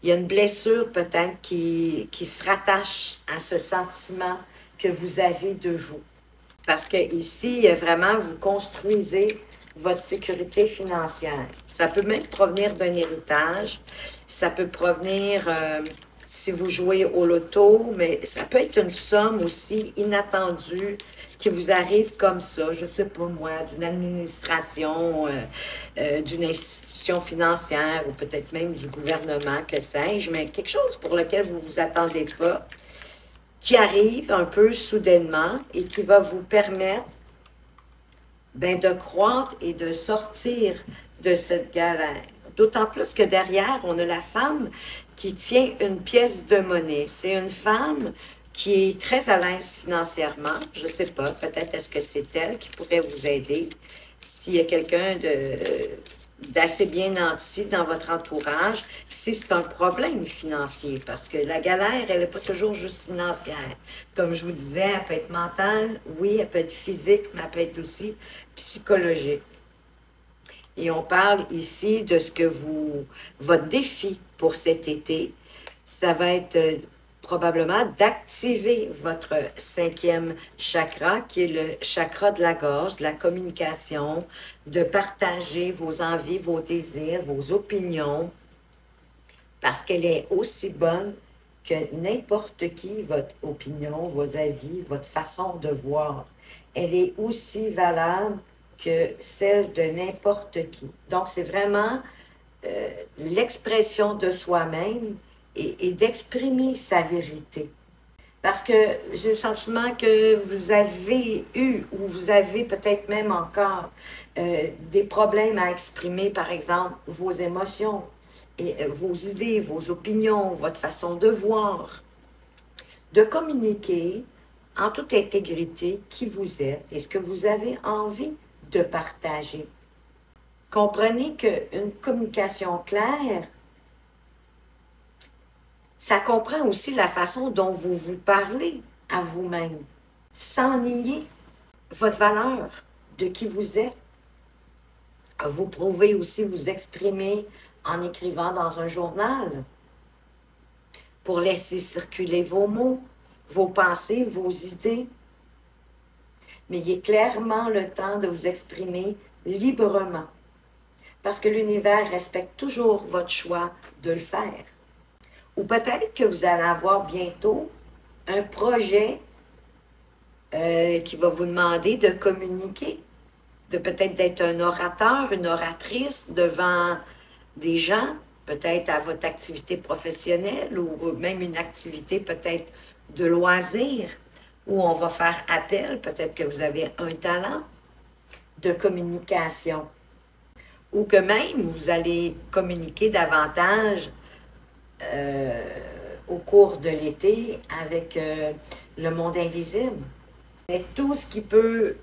Il y a une blessure peut-être qui se rattache à ce sentiment que vous avez de vous. Parce que ici, vraiment, vous construisez votre sécurité financière. Ça peut même provenir d'un héritage. Ça peut provenir, si vous jouez au loto, mais ça peut être une somme aussi inattendue qui vous arrive comme ça, je ne sais pas moi, d'une administration, d'une institution financière ou peut-être même du gouvernement, que sais-je, mais quelque chose pour lequel vous ne vous attendez pas, qui arrive un peu soudainement et qui va vous permettre ben, de croître et de sortir de cette galère. D'autant plus que derrière, on a la femme qui tient une pièce de monnaie. C'est une femme qui est très à l'aise financièrement. Je ne sais pas, peut-être est-ce que c'est elle qui pourrait vous aider. S'il y a quelqu'un d'assez bien nanti dans votre entourage, si c'est un problème financier, parce que la galère, elle n'est pas toujours juste financière. Comme je vous disais, elle peut être mentale, oui, elle peut être physique, mais elle peut être aussi psychologique. Et on parle ici de ce que votre défi pour cet été, ça va être probablement d'activer votre 5e chakra, qui est le chakra de la gorge, de la communication, de partager vos envies, vos désirs, vos opinions, parce qu'elle est aussi bonne que n'importe qui, votre opinion, vos avis, votre façon de voir. Elle est aussi valable que celle de n'importe qui. Donc, c'est vraiment l'expression de soi-même et d'exprimer sa vérité. Parce que j'ai le sentiment que vous avez eu ou vous avez peut-être même encore des problèmes à exprimer, par exemple, vos émotions, et, vos idées, vos opinions, votre façon de voir, de communiquer en toute intégrité qui vous êtes et ce que vous avez envie de partager. Comprenez qu'une communication claire, ça comprend aussi la façon dont vous vous parlez à vous-même, sans nier votre valeur, de qui vous êtes. Vous pouvez aussi vous exprimer en écrivant dans un journal pour laisser circuler vos mots, vos pensées, vos idées. Mais il est clairement le temps de vous exprimer librement, parce que l'univers respecte toujours votre choix de le faire. Ou peut-être que vous allez avoir bientôt un projet qui va vous demander de communiquer, de peut-être d'être un orateur, une oratrice devant des gens, peut-être à votre activité professionnelle ou même une activité peut-être de loisir, où on va faire appel, peut-être que vous avez un talent de communication, ou que même vous allez communiquer davantage au cours de l'été avec le monde invisible. Mais tout ce qui peut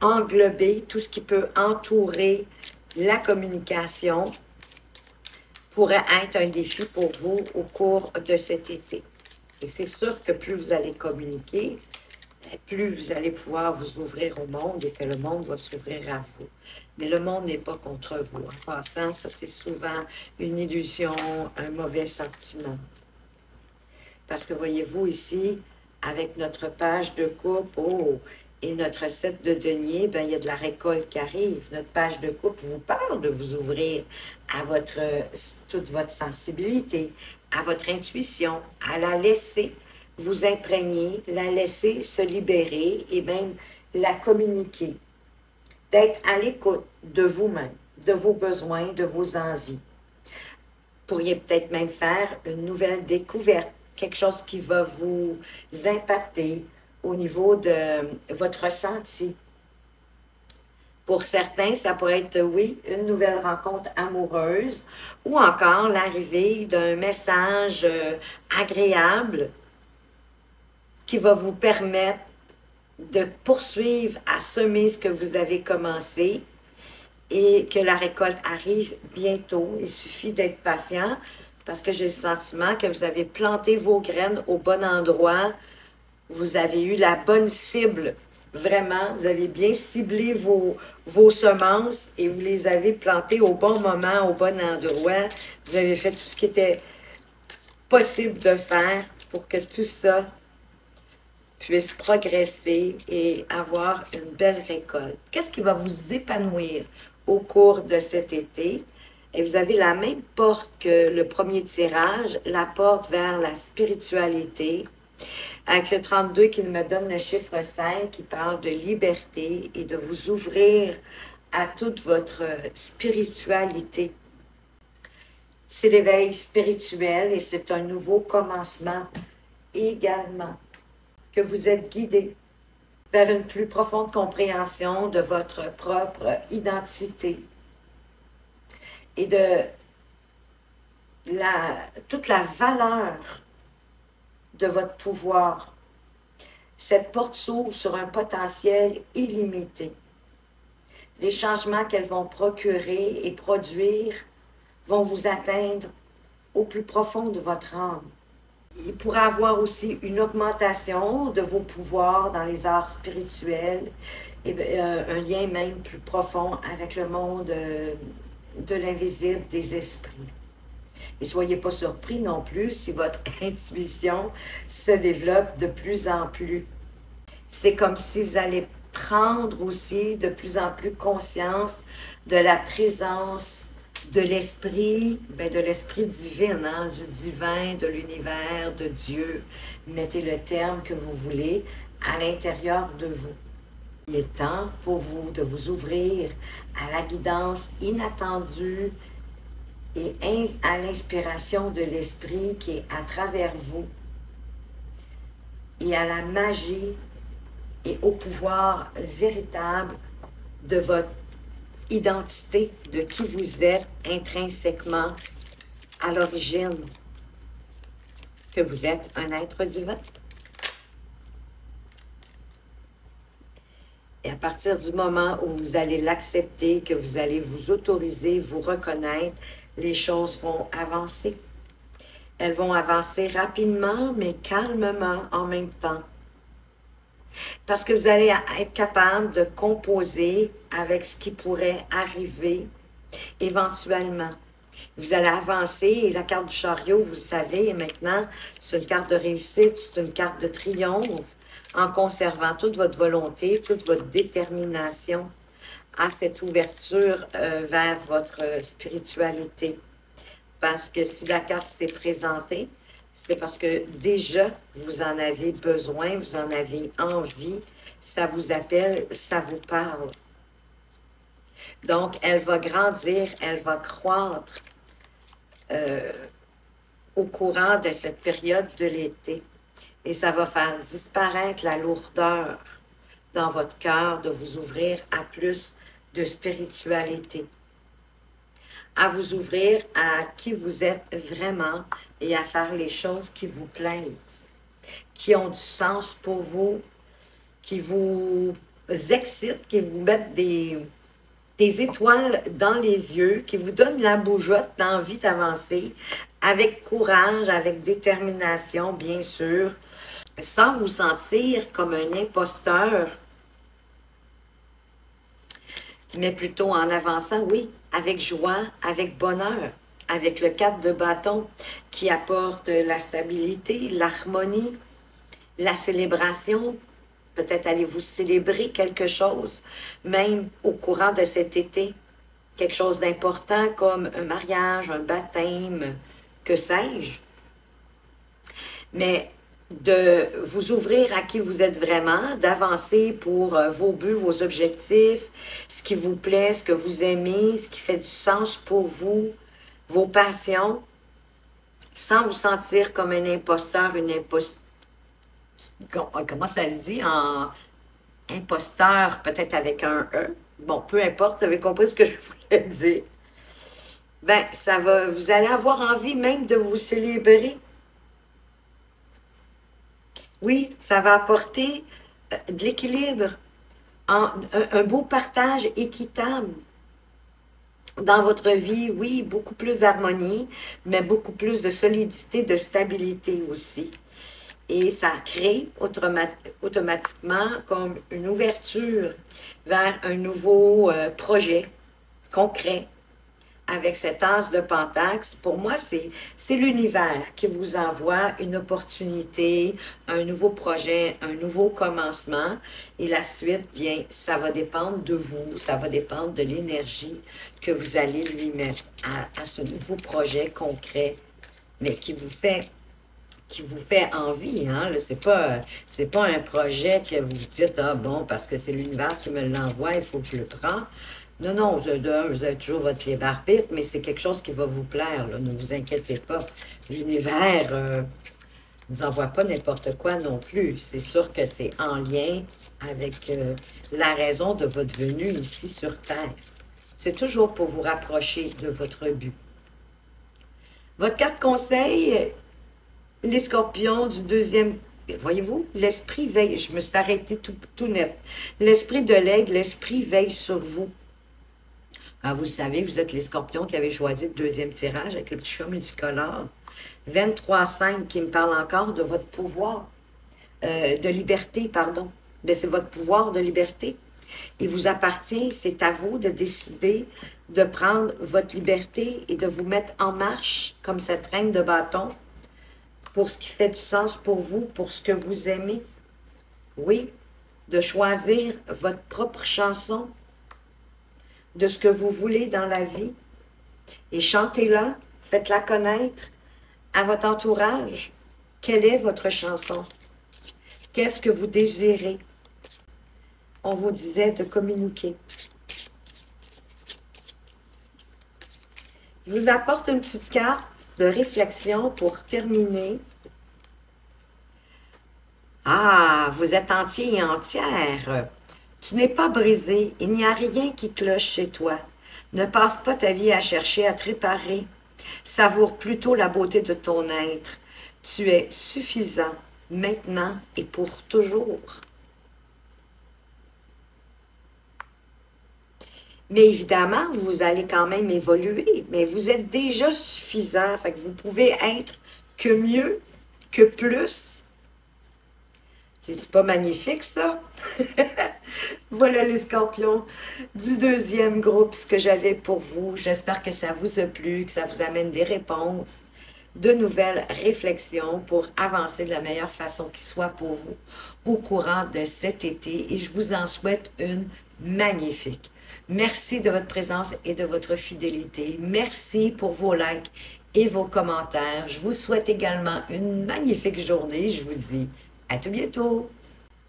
englober, tout ce qui peut entourer la communication pourrait être un défi pour vous au cours de cet été. Et c'est sûr que plus vous allez communiquer, plus vous allez pouvoir vous ouvrir au monde et que le monde va s'ouvrir à vous. Mais le monde n'est pas contre vous. En passant, ça c'est souvent une illusion, un mauvais sentiment. Parce que voyez-vous ici, avec notre page de coupe et notre 7 de denier, ben, il y a de la récolte qui arrive. Notre page de coupe vous parle de vous ouvrir à toute votre sensibilité, à votre intuition, à la laisser vous imprégner, la laisser se libérer et même la communiquer. D'être à l'écoute de vous-même, de vos besoins, de vos envies. Vous pourriez peut-être même faire une nouvelle découverte, quelque chose qui va vous impacter au niveau de votre ressenti. Pour certains, ça pourrait être, oui, une nouvelle rencontre amoureuse ou encore l'arrivée d'un message agréable qui va vous permettre de poursuivre à semer ce que vous avez commencé et que la récolte arrive bientôt. Il suffit d'être patient parce que j'ai le sentiment que vous avez planté vos graines au bon endroit. Vous avez eu la bonne cible. Vraiment, vous avez bien ciblé vos semences et vous les avez plantées au bon moment, au bon endroit. Vous avez fait tout ce qui était possible de faire pour que tout ça puisse progresser et avoir une belle récolte. Qu'est-ce qui va vous épanouir au cours de cet été? Et vous avez la même porte que le premier tirage, la porte vers la spiritualité, avec le 32 qui me donne le chiffre 5, qui parle de liberté et de vous ouvrir à toute votre spiritualité. C'est l'éveil spirituel et c'est un nouveau commencement également, que vous êtes guidé vers une plus profonde compréhension de votre propre identité et de toute la valeur de votre pouvoir Cette porte s'ouvre sur un potentiel illimité. Les changements qu'elles vont procurer et produire vont vous atteindre au plus profond de votre âme. Il pourrait avoir aussi une augmentation de vos pouvoirs dans les arts spirituels et un lien même plus profond avec le monde de l'invisible des esprits. Et soyez pas surpris non plus si votre intuition se développe de plus en plus. C'est comme si vous allez prendre aussi de plus en plus conscience de la présence de l'esprit, de l'esprit divin, hein, du divin, de l'univers, de Dieu. Mettez le terme que vous voulez à l'intérieur de vous. Il est temps pour vous de vous ouvrir à la guidance inattendue et à l'inspiration de l'esprit qui est à travers vous et à la magie et au pouvoir véritable de votre identité, de qui vous êtes intrinsèquement à l'origine, que vous êtes un être divin. Et à partir du moment où vous allez l'accepter, que vous allez vous autoriser, vous reconnaître, les choses vont avancer. Elles vont avancer rapidement, mais calmement en même temps. Parce que vous allez être capable de composer avec ce qui pourrait arriver éventuellement. Vous allez avancer et la carte du chariot, vous le savez, maintenant, c'est une carte de réussite, c'est une carte de triomphe, en conservant toute votre volonté, toute votre détermination à cette ouverture vers votre spiritualité. Parce que si la carte s'est présentée, c'est parce que déjà, vous en avez besoin, vous en avez envie, ça vous appelle, ça vous parle. Donc, elle va grandir, elle va croître au courant de cette période de l'été. Et ça va faire disparaître la lourdeur dans votre cœur de vous ouvrir à plus de spiritualité, à vous ouvrir à qui vous êtes vraiment et à faire les choses qui vous plaisent, qui ont du sens pour vous, qui vous excitent, qui vous mettent des étoiles dans les yeux, qui vous donnent la bougeotte d'envie d'avancer avec courage, avec détermination, bien sûr, sans vous sentir comme un imposteur, mais plutôt en avançant, oui, avec joie, avec bonheur, avec le 4 de bâton qui apporte la stabilité, l'harmonie, la célébration. Peut-être allez-vous célébrer quelque chose, même au courant de cet été. Quelque chose d'important comme un mariage, un baptême, que sais-je. Mais de vous ouvrir à qui vous êtes vraiment, d'avancer pour vos buts, vos objectifs, ce qui vous plaît, ce que vous aimez, ce qui fait du sens pour vous, vos passions, sans vous sentir comme un imposteur, une imposteur. Comment ça se dit en imposteur, peut-être avec un E. Bon, peu importe, vous avez compris ce que je voulais dire. Ben, ça va, vous allez avoir envie même de vous célébrer. Oui, ça va apporter de l'équilibre, un beau partage équitable dans votre vie. Oui, beaucoup plus d'harmonie, mais beaucoup plus de solidité, de stabilité aussi. Et ça crée automatiquement comme une ouverture vers un nouveau projet concret avec cet as de Pentacle. Pour moi, c'est l'univers qui vous envoie une opportunité, un nouveau projet, un nouveau commencement. Et la suite, bien, ça va dépendre de vous, ça va dépendre de l'énergie que vous allez lui mettre à ce nouveau projet concret, mais qui vous fait envie, hein? C'est pas un projet que vous vous dites, ah bon, parce que c'est l'univers qui me l'envoie, il faut que je le prends. Non, non, vous avez toujours votre libre arbitre, mais c'est quelque chose qui va vous plaire, là. Ne vous inquiétez pas. L'univers ne nous envoie pas n'importe quoi non plus. C'est sûr que c'est en lien avec la raison de votre venue ici sur Terre. C'est toujours pour vous rapprocher de votre but. Votre carte conseil, les scorpions du deuxième voyez-vous, l'esprit veille, je me suis arrêtée tout net. L'esprit de l'aigle, l'esprit veille sur vous. Ah, vous savez, vous êtes les scorpions qui avaient choisi le deuxième tirage avec le petit chat multicolore. 23-5 qui me parle encore de votre pouvoir, de liberté, pardon. Mais c'est votre pouvoir de liberté. Il vous appartient, c'est à vous de décider de prendre votre liberté et de vous mettre en marche comme cette reine de bâton pour ce qui fait du sens pour vous, pour ce que vous aimez. Oui, de choisir votre propre chanson, de ce que vous voulez dans la vie et chantez-la, faites-la connaître à votre entourage. Quelle est votre chanson? Qu'est-ce que vous désirez? On vous disait de communiquer. Je vous apporte une petite carte de réflexion pour terminer. Ah, vous êtes entier et entière. Tu n'es pas brisé, il n'y a rien qui cloche chez toi. Ne passe pas ta vie à chercher à te réparer. Savoure plutôt la beauté de ton être. Tu es suffisant, maintenant et pour toujours. Mais évidemment, vous allez quand même évoluer, mais vous êtes déjà suffisant, fait que vous pouvez être que mieux, que plus. C'est pas magnifique, ça? Voilà les scorpions du deuxième groupe, ce que j'avais pour vous. J'espère que ça vous a plu, que ça vous amène des réponses, de nouvelles réflexions pour avancer de la meilleure façon qui soit pour vous au courant de cet été. Et je vous en souhaite une magnifique. Merci de votre présence et de votre fidélité. Merci pour vos likes et vos commentaires. Je vous souhaite également une magnifique journée. Je vous dis à tout bientôt.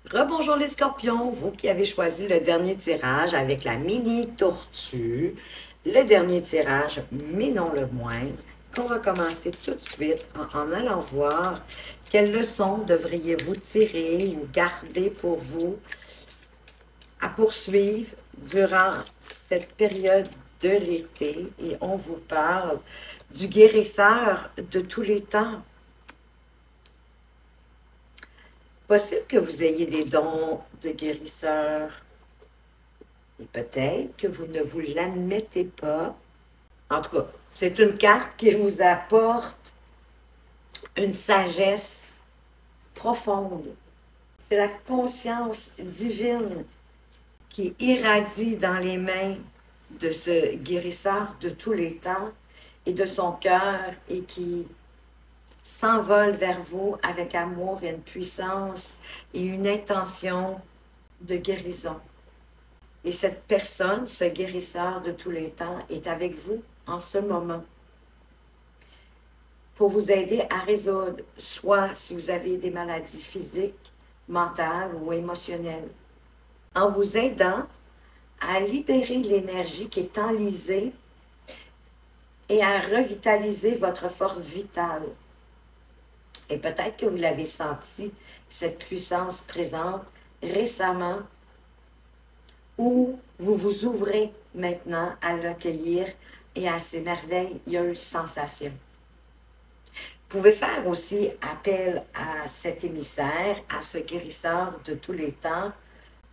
Rebonjour les scorpions, vous qui avez choisi le dernier tirage avec la mini tortue. Le dernier tirage, mais non le moindre, qu'on va commencer tout de suite en allant voir quelles leçons devriez-vous tirer ou garder pour vous à poursuivre durant cette période de l'été. Et on vous parle du guérisseur de tous les temps. Possible que vous ayez des dons de guérisseur et peut-être que vous ne vous l'admettez pas. En tout cas, c'est une carte qui vous apporte une sagesse profonde. C'est la conscience divine qui irradie dans les mains de ce guérisseur de tous les temps et de son cœur et qui s'envole vers vous avec amour et une puissance et une intention de guérison. Et cette personne, ce guérisseur de tous les temps, est avec vous en ce moment pour vous aider à résoudre, soit si vous avez des maladies physiques, mentales ou émotionnelles, en vous aidant à libérer l'énergie qui est enlisée et à revitaliser votre force vitale. Et peut-être que vous l'avez senti, cette puissance présente récemment, où vous vous ouvrez maintenant à l'accueillir et à ces merveilleuses sensations. Vous pouvez faire aussi appel à cet émissaire, à ce guérisseur de tous les temps,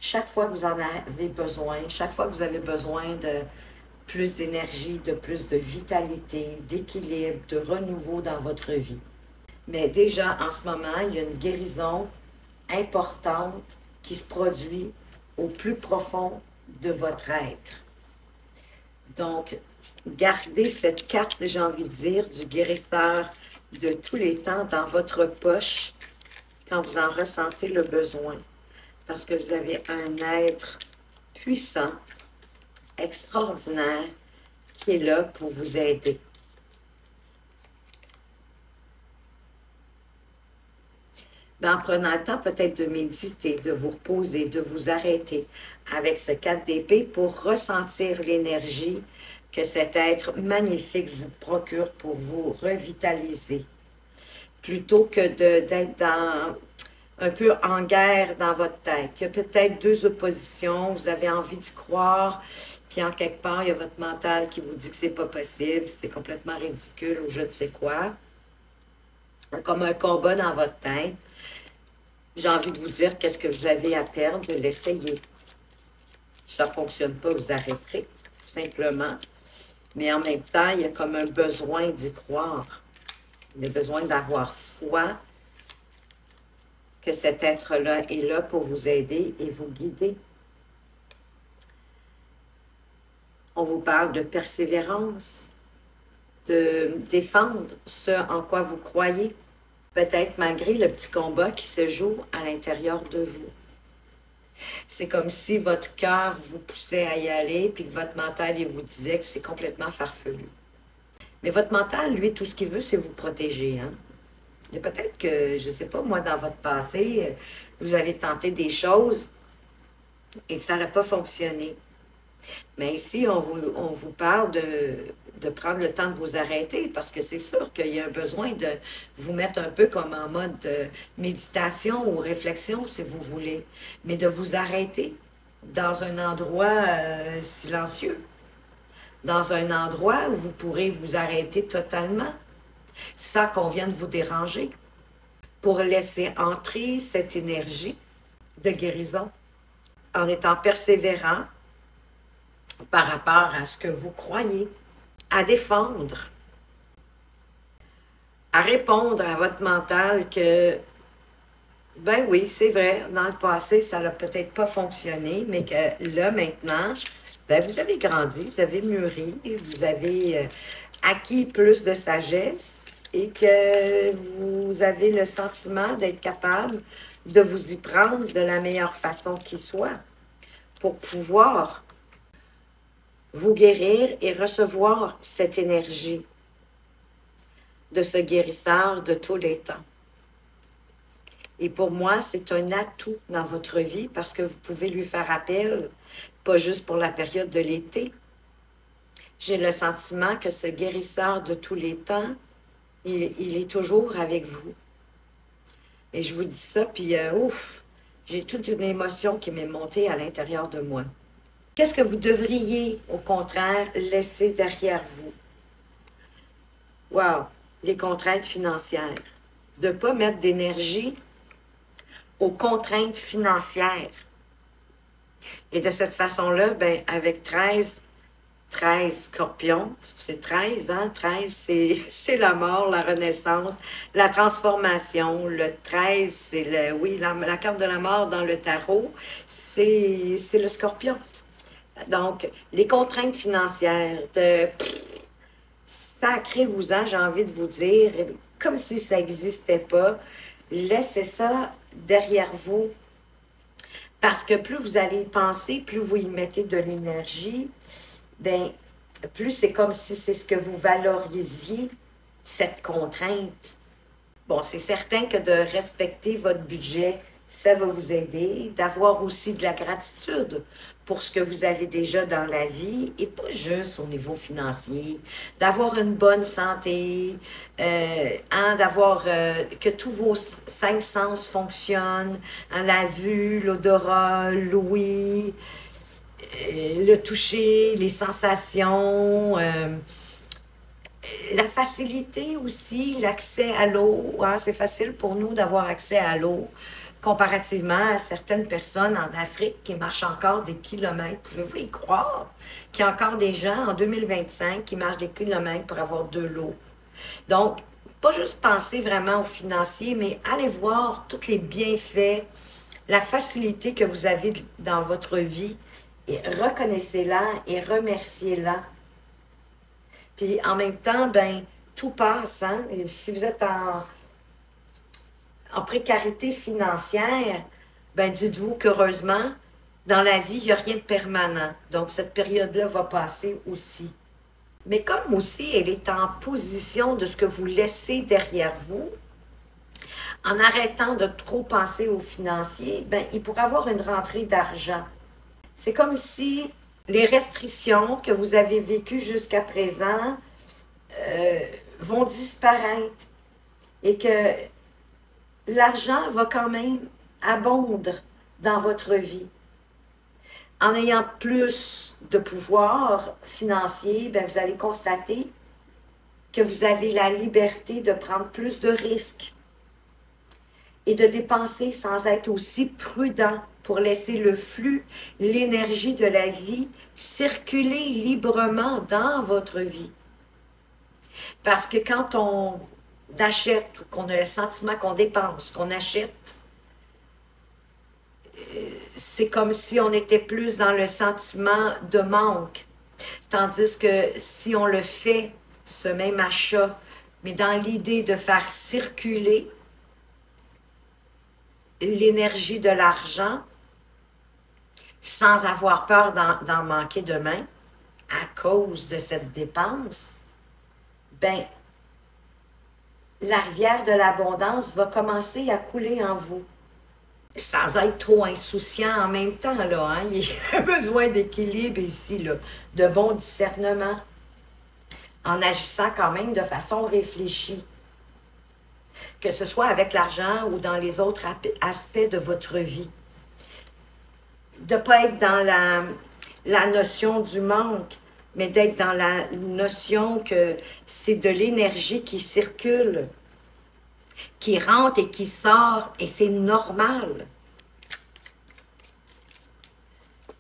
chaque fois que vous en avez besoin, chaque fois que vous avez besoin de plus d'énergie, de plus de vitalité, d'équilibre, de renouveau dans votre vie. Mais déjà, en ce moment, il y a une guérison importante qui se produit au plus profond de votre être. Donc, gardez cette carte, j'ai envie de dire, du guérisseur de tous les temps dans votre poche quand vous en ressentez le besoin. Parce que vous avez un être puissant, extraordinaire, qui est là pour vous aider. En prenant le temps peut-être de méditer, de vous reposer, de vous arrêter avec ce 4 d'épée pour ressentir l'énergie que cet être magnifique vous procure pour vous revitaliser. Plutôt que d'être un peu en guerre dans votre tête. Il y a peut-être deux oppositions, vous avez envie d'y croire, puis en quelque part, il y a votre mental qui vous dit que c'est pas possible, c'est complètement ridicule ou je ne sais quoi. Comme un combat dans votre tête. j'ai envie de vous dire qu'est-ce que vous avez à perdre, l'essayez. Si ça ne fonctionne pas, vous arrêterez, tout simplement. Mais en même temps, il y a comme un besoin d'y croire. Il y a besoin d'avoir foi que cet être-là est là pour vous aider et vous guider. On vous parle de persévérance, de défendre ce en quoi vous croyez, peut-être malgré le petit combat qui se joue à l'intérieur de vous. C'est comme si votre cœur vous poussait à y aller, puis que votre mental il vous disait que c'est complètement farfelu. Mais votre mental, lui, tout ce qu'il veut, c'est vous protéger. Hein? Il y a peut-être que, je ne sais pas, moi, dans votre passé, vous avez tenté des choses et que ça n'a pas fonctionné. Mais ici, on vous parle de prendre le temps de vous arrêter parce que c'est sûr qu'il y a un besoin de vous mettre un peu comme en mode de méditation ou réflexion, si vous voulez, mais de vous arrêter dans un endroit silencieux, dans un endroit où vous pourrez vous arrêter totalement sans qu'on vienne vous déranger pour laisser entrer cette énergie de guérison en étant persévérant par rapport à ce que vous croyez, à défendre, à répondre à votre mental que, ben oui, c'est vrai, dans le passé, ça n'a peut-être pas fonctionné, mais que là, maintenant, ben vous avez grandi, vous avez mûri, vous avez acquis plus de sagesse et que vous avez le sentiment d'être capable de vous y prendre de la meilleure façon qui soit pour pouvoir vous guérir et recevoir cette énergie de ce guérisseur de tous les temps. Et pour moi, c'est un atout dans votre vie parce que vous pouvez lui faire appel, pas juste pour la période de l'été. J'ai le sentiment que ce guérisseur de tous les temps, il est toujours avec vous. Et je vous dis ça, puis ouf, j'ai toute une émotion qui m'est montée à l'intérieur de moi. Qu'est-ce que vous devriez, au contraire, laisser derrière vous? Wow! Les contraintes financières. De ne pas mettre d'énergie aux contraintes financières. Et de cette façon-là, ben, avec 13 scorpions, c'est 13, hein? 13, c'est la mort, la renaissance, la transformation. Le 13, c'est oui, la carte de la mort dans le tarot, c'est le scorpion. Donc, les contraintes financières, sacrez-vous-en, j'ai envie de vous dire, comme si ça n'existait pas, laissez ça derrière vous. Parce que plus vous allez y penser, plus vous y mettez de l'énergie, bien, plus c'est comme si c'est ce que vous valorisiez, cette contrainte. Bon, c'est certain que de respecter votre budget, ça va vous aider, d'avoir aussi de la gratitude pour ce que vous avez déjà dans la vie et pas juste au niveau financier, d'avoir une bonne santé, d'avoir que tous vos 5 sens fonctionnent, hein, la vue, l'odorat, l'ouïe, le toucher, les sensations, la facilité aussi, l'accès à l'eau. Hein, c'est facile pour nous d'avoir accès à l'eau comparativement à certaines personnes en Afrique qui marchent encore des kilomètres. Pouvez-vous y croire qu'il y a encore des gens en 2025 qui marchent des kilomètres pour avoir de l'eau? Donc, pas juste penser vraiment aux financiers, mais allez voir tous les bienfaits, la facilité que vous avez dans votre vie et reconnaissez-la et remerciez-la. Puis en même temps, ben tout passe. Hein? Et si vous êtes en précarité financière, ben dites-vous qu'heureusement, dans la vie, il n'y a rien de permanent. Donc, cette période-là va passer aussi. Mais comme aussi, elle est en position de ce que vous laissez derrière vous, en arrêtant de trop penser aux financiers, ben, il pourrait avoir une rentrée d'argent. C'est comme si les restrictions que vous avez vécues jusqu'à présent vont disparaître et que l'argent va quand même abondre dans votre vie. En ayant plus de pouvoir financier, ben vous allez constater que vous avez la liberté de prendre plus de risques et de dépenser sans être aussi prudent pour laisser le flux, l'énergie de la vie circuler librement dans votre vie. Parce que quand on achète ou qu'on a le sentiment qu'on dépense, qu'on achète, c'est comme si on était plus dans le sentiment de manque. Tandis que si on le fait, ce même achat, mais dans l'idée de faire circuler l'énergie de l'argent sans avoir peur d'en manquer demain à cause de cette dépense, ben, la rivière de l'abondance va commencer à couler en vous. Sans être trop insouciant en même temps, là, hein? Il y a besoin d'équilibre ici, là, de bon discernement, en agissant quand même de façon réfléchie, que ce soit avec l'argent ou dans les autres aspects de votre vie. De ne pas être dans la notion du manque, mais d'être dans la notion que c'est de l'énergie qui circule, qui rentre et qui sort, et c'est normal.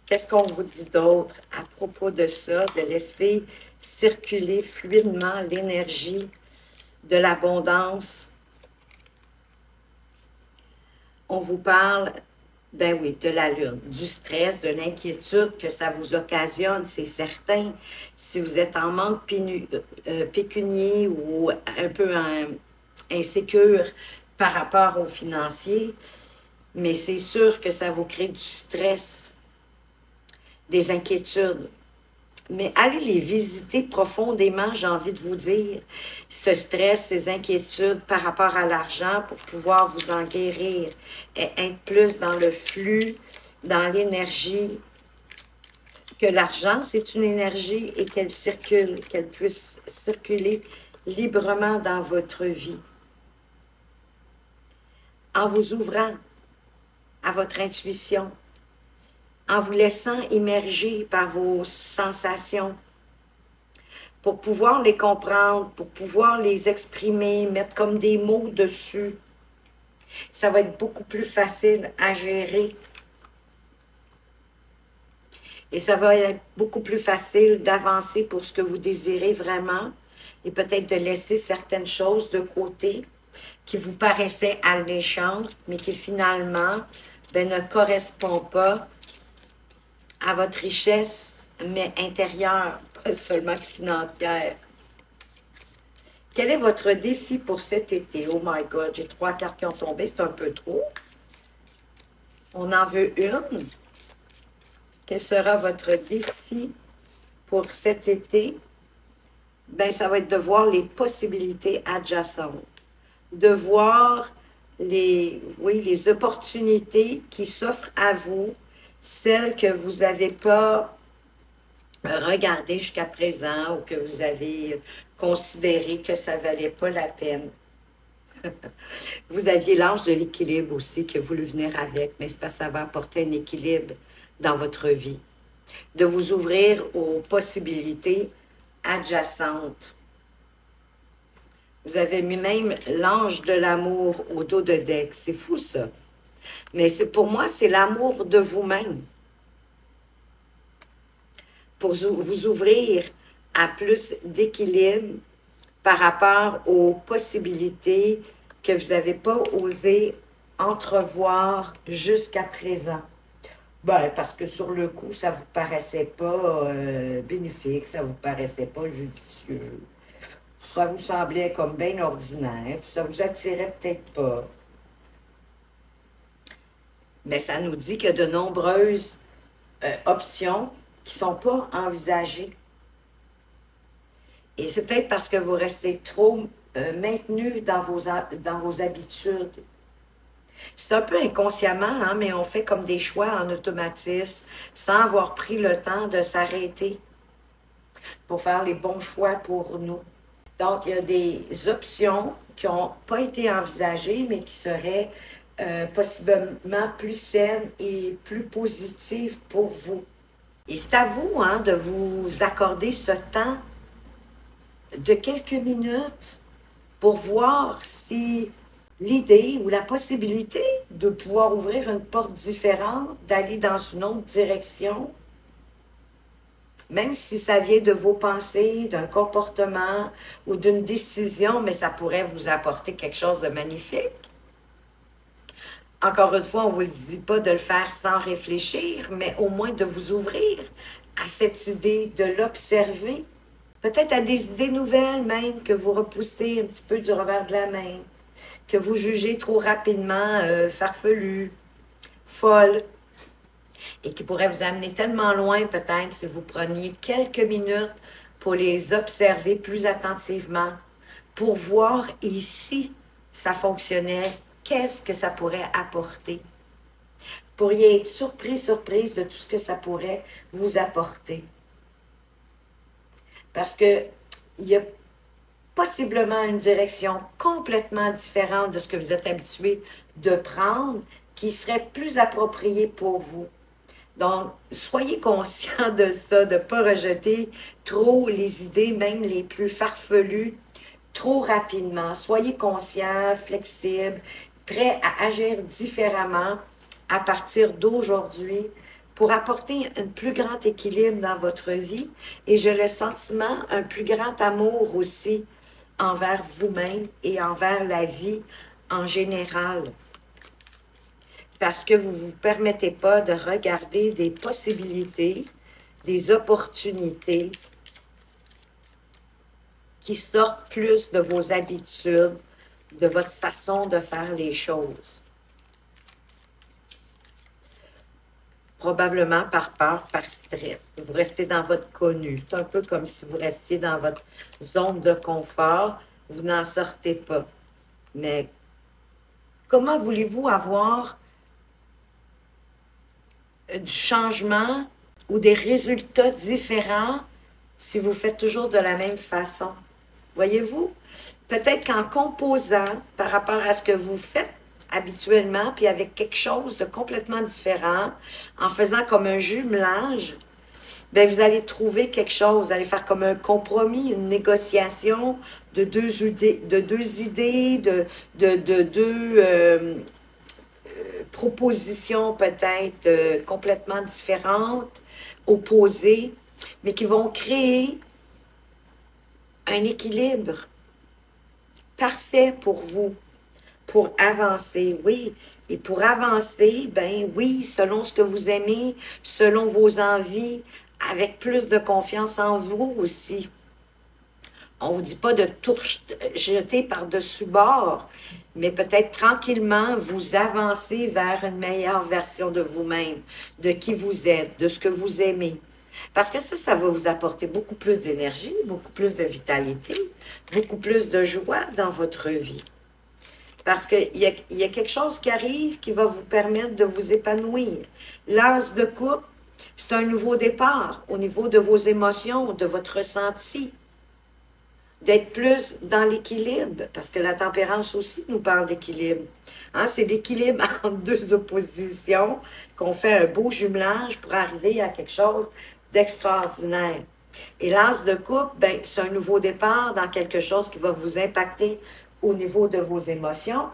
Qu'est-ce qu'on vous dit d'autre à propos de ça, de laisser circuler fluidement l'énergie de l'abondance? On vous parle, ben oui, de la lune, du stress, de l'inquiétude que ça vous occasionne, c'est certain. Si vous êtes en manque pécunier ou un peu insécure par rapport aux financiers, mais c'est sûr que ça vous crée du stress, des inquiétudes. Mais allez les visiter profondément, j'ai envie de vous dire, ce stress, ces inquiétudes par rapport à l'argent pour pouvoir vous en guérir et être plus dans le flux, dans l'énergie, que l'argent, c'est une énergie et qu'elle circule, qu'elle puisse circuler librement dans votre vie. En vous ouvrant à votre intuition, en vous laissant immerger par vos sensations, pour pouvoir les comprendre, pour pouvoir les exprimer, mettre comme des mots dessus. Ça va être beaucoup plus facile à gérer. Et ça va être beaucoup plus facile d'avancer pour ce que vous désirez vraiment et peut-être de laisser certaines choses de côté qui vous paraissaient alléchantes, mais qui finalement ne correspondent pas à votre richesse, mais intérieure, pas seulement financière. Quel est votre défi pour cet été? Oh my God, j'ai 3 cartes qui ont tombé, c'est un peu trop. On en veut une. Quel sera votre défi pour cet été? Ben, ça va être de voir les possibilités adjacentes, de voir les opportunités qui s'offrent à vous, celles que vous n'avez pas regardées jusqu'à présent ou que vous avez considéré que ça ne valait pas la peine. Vous aviez l'âge de l'équilibre aussi que vous le venir avec, mais c'est parce que ça va apporter un équilibre dans votre vie. De vous ouvrir aux possibilités adjacentes. Vous avez mis même l'ange de l'amour au dos de deck. C'est fou ça. Mais pour moi, c'est l'amour de vous-même. Pour vous ouvrir à plus d'équilibre par rapport aux possibilités que vous n'avez pas osé entrevoir jusqu'à présent. Ben, parce que sur le coup, ça ne vous paraissait pas bénéfique, ça ne vous paraissait pas judicieux. Ça vous semblait comme bien ordinaire, ça vous attirait peut-être pas. Mais ça nous dit qu'il y a de nombreuses options qui ne sont pas envisagées. Et c'est peut-être parce que vous restez trop maintenu dans vos habitudes. C'est un peu inconsciemment, hein, mais on fait comme des choix en automatisme, sans avoir pris le temps de s'arrêter pour faire les bons choix pour nous. Donc, il y a des options qui n'ont pas été envisagées, mais qui seraient possiblement plus saines et plus positives pour vous. Et c'est à vous hein, de vous accorder ce temps de quelques minutes pour voir si l'idée ou la possibilité de pouvoir ouvrir une porte différente, d'aller dans une autre direction, même si ça vient de vos pensées, d'un comportement ou d'une décision, mais ça pourrait vous apporter quelque chose de magnifique. Encore une fois, on ne vous le dit pas de le faire sans réfléchir, mais au moins de vous ouvrir à cette idée, de l'observer. Peut-être à des idées nouvelles même que vous repoussez un petit peu du revers de la main, que vous jugez trop rapidement farfelues, folles, et qui pourraient vous amener tellement loin peut-être si vous preniez quelques minutes pour les observer plus attentivement, pour voir ici ça fonctionnait, qu'est-ce que ça pourrait apporter. Vous pourriez être surprise de tout ce que ça pourrait vous apporter. Parce que il y a possiblement une direction complètement différente de ce que vous êtes habitué de prendre, qui serait plus appropriée pour vous. Donc, soyez conscient de ça, de ne pas rejeter trop les idées, même les plus farfelues, trop rapidement. Soyez conscient, flexible, prêt à agir différemment à partir d'aujourd'hui pour apporter un plus grand équilibre dans votre vie et j'ai le sentiment, un plus grand amour aussi envers vous-même et envers la vie en général. Parce que vous ne vous permettez pas de regarder des possibilités, des opportunités qui sortent plus de vos habitudes, de votre façon de faire les choses. Probablement par peur, par stress. Vous restez dans votre connu. C'est un peu comme si vous restiez dans votre zone de confort. Vous n'en sortez pas. Mais comment voulez-vous avoir du changement ou des résultats différents si vous faites toujours de la même façon? Voyez-vous? Peut-être qu'en composant par rapport à ce que vous faites habituellement, puis avec quelque chose de complètement différent, en faisant comme un jumelage, bien, vous allez trouver quelque chose, vous allez faire comme un compromis, une négociation de deux idées, de deux propositions peut-être complètement différentes, opposées, mais qui vont créer un équilibre parfait pour vous, pour avancer, oui. Et pour avancer, ben oui, selon ce que vous aimez, selon vos envies, avec plus de confiance en vous aussi. On ne vous dit pas de tout jeter par-dessus bord, mais peut-être tranquillement vous avancez vers une meilleure version de vous-même, de qui vous êtes, de ce que vous aimez. Parce que ça va vous apporter beaucoup plus d'énergie, beaucoup plus de vitalité, beaucoup plus de joie dans votre vie. Parce qu'il y a quelque chose qui arrive qui va vous permettre de vous épanouir. L'as de coupe, c'est un nouveau départ au niveau de vos émotions, de votre ressenti. D'être plus dans l'équilibre, parce que la tempérance aussi nous parle d'équilibre. Hein, c'est l'équilibre entre deux oppositions qu'on fait un beau jumelage pour arriver à quelque chose d'extraordinaire. Et l'as de coupe, ben, c'est un nouveau départ dans quelque chose qui va vous impacter au niveau de vos émotions,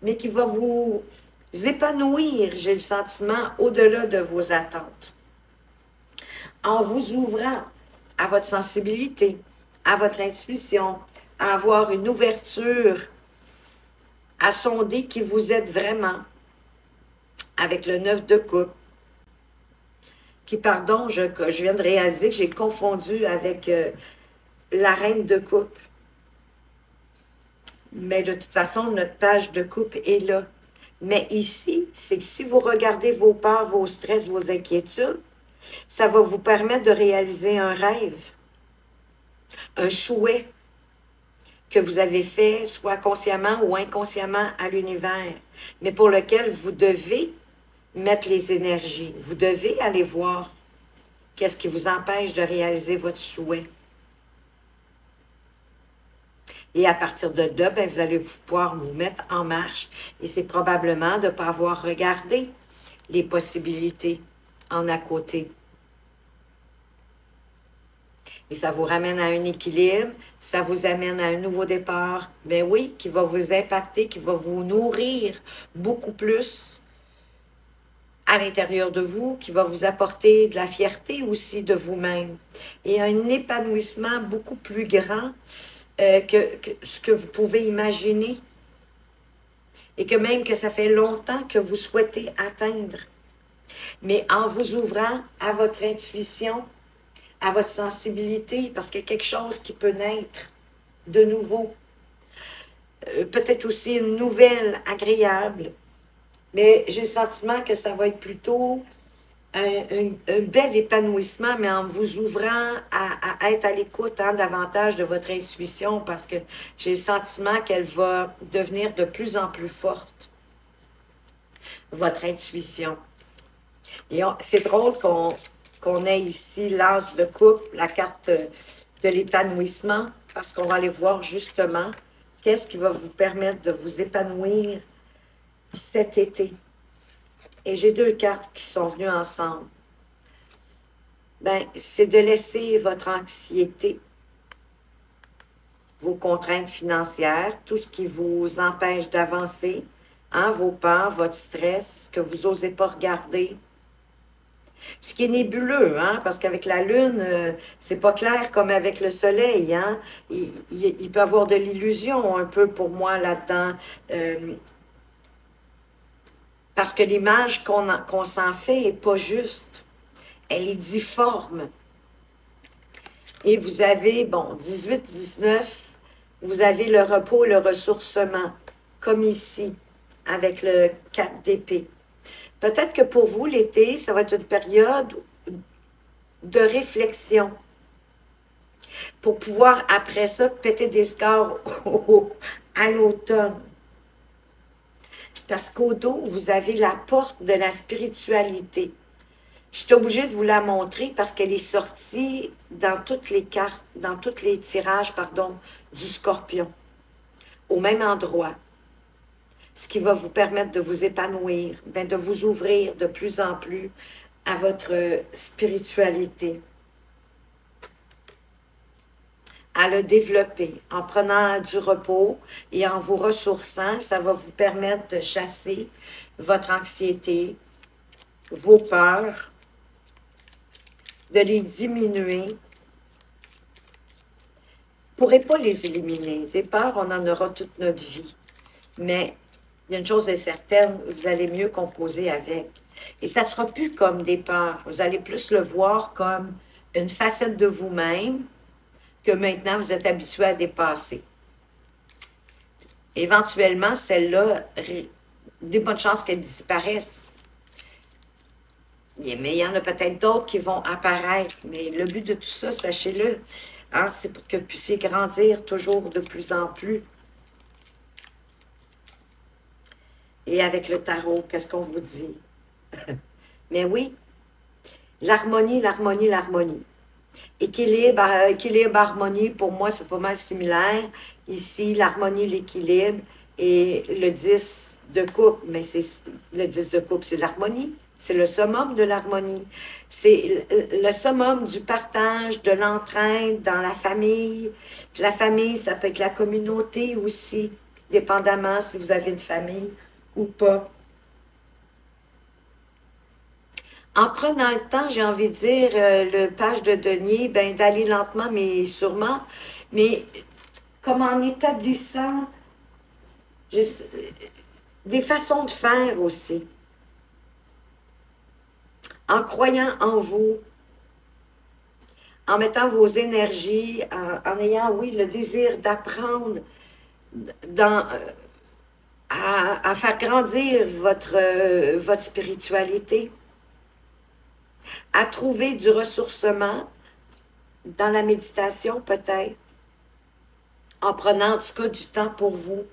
mais qui va vous épanouir, j'ai le sentiment, au-delà de vos attentes. En vous ouvrant à votre sensibilité, à votre intuition, à avoir une ouverture, à sonder qui vous êtes vraiment, avec le 9 de coupe, qui, pardon, je viens de réaliser que j'ai confondu avec la reine de coupe. Mais de toute façon, notre page de coupe est là. Mais ici, c'est que si vous regardez vos peurs, vos stress, vos inquiétudes, ça va vous permettre de réaliser un rêve, un souhait que vous avez fait, soit consciemment ou inconsciemment à l'univers, mais pour lequel vous devez mettre les énergies. Vous devez aller voir qu'est-ce qui vous empêche de réaliser votre souhait. Et à partir de là, ben, vous allez pouvoir vous mettre en marche. Et c'est probablement de ne pas avoir regardé les possibilités en à côté. et ça vous ramène à un équilibre, ça vous amène à un nouveau départ, ben oui, qui va vous impacter, qui va vous nourrir beaucoup plus à l'intérieur de vous, qui va vous apporter de la fierté aussi de vous-même et un épanouissement beaucoup plus grand que ce que vous pouvez imaginer et que même que ça fait longtemps que vous souhaitez atteindre. Mais en vous ouvrant à votre intuition, à votre sensibilité, parce qu'il y a quelque chose qui peut naître de nouveau. Peut-être aussi une nouvelle agréable, mais j'ai le sentiment que ça va être plutôt un bel épanouissement, mais en vous ouvrant à être à l'écoute davantage de votre intuition, parce que j'ai le sentiment qu'elle va devenir de plus en plus forte, votre intuition. Et c'est drôle qu'on ait ici l'as de coupe, la carte de l'épanouissement, parce qu'on va aller voir justement qu'est-ce qui va vous permettre de vous épanouir cet été. Et j'ai deux cartes qui sont venues ensemble. Ben, c'est de laisser votre anxiété, vos contraintes financières, tout ce qui vous empêche d'avancer, hein, vos peurs, votre stress, ce que vous n'osez pas regarder. Ce qui est nébuleux, hein, parce qu'avec la Lune, c'est pas clair comme avec le Soleil. Hein. Il peut y avoir de l'illusion un peu pour moi là-dedans. Parce que l'image qu'on s'en fait n'est pas juste. Elle est difforme. Et vous avez, bon, 18, 19, vous avez le repos et le ressourcement, comme ici, avec le 4 d'épée. Peut-être que pour vous, l'été, ça va être une période de réflexion pour pouvoir, après ça, péter des scores à l'automne. Parce qu'au dos, vous avez la porte de la spiritualité. Je suis obligée de vous la montrer parce qu'elle est sortie dans toutes les cartes, dans tous les tirages, pardon, du Scorpion, au même endroit. Ce qui va vous permettre de vous épanouir, bien, de vous ouvrir de plus en plus à votre spiritualité, à le développer en prenant du repos et en vous ressourçant. Ça va vous permettre de chasser votre anxiété, vos peurs, de les diminuer. Vous ne pourrez pas les éliminer. Des peurs, on en aura toute notre vie. Mais il y a une chose est certaine, vous allez mieux composer avec. Et ça ne sera plus comme des peurs. Vous allez plus le voir comme une facette de vous-même que maintenant vous êtes habitué à dépasser. Éventuellement, celle-là, des bonnes chances qu'elle disparaisse. Mais il y en a peut-être d'autres qui vont apparaître. Mais le but de tout ça, sachez-le, hein, c'est pour que vous puissiez grandir toujours de plus en plus. Et avec le tarot, qu'est-ce qu'on vous dit? Mais oui, l'harmonie, l'harmonie, l'harmonie. Équilibre, équilibre, harmonie, pour moi, c'est pas mal similaire. Ici, l'harmonie, l'équilibre et le 10 de coupe. Mais c'est le 10 de coupe, c'est l'harmonie. C'est le summum de l'harmonie. C'est le summum du partage, de l'entraide dans la famille. Puis la famille, ça peut être la communauté aussi, dépendamment si vous avez une famille ou pas. En prenant le temps, j'ai envie de dire, le page de denier, ben, d'aller lentement, mais sûrement, mais comme en établissant des façons de faire aussi, en croyant en vous, en mettant vos énergies, en ayant, oui, le désir d'apprendre, dans, à faire grandir votre spiritualité, à trouver du ressourcement dans la méditation peut-être, en prenant en tout cas du temps pour vous,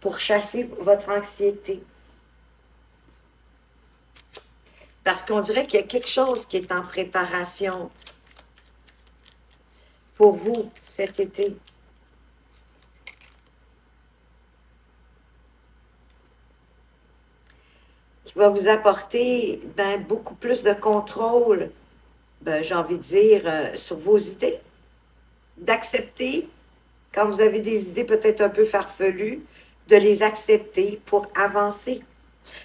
pour chasser votre anxiété. Parce qu'on dirait qu'il y a quelque chose qui est en préparation pour vous cet été. Qui va vous apporter ben, beaucoup plus de contrôle, ben, j'ai envie de dire, sur vos idées, d'accepter, quand vous avez des idées peut-être un peu farfelues, de les accepter pour avancer.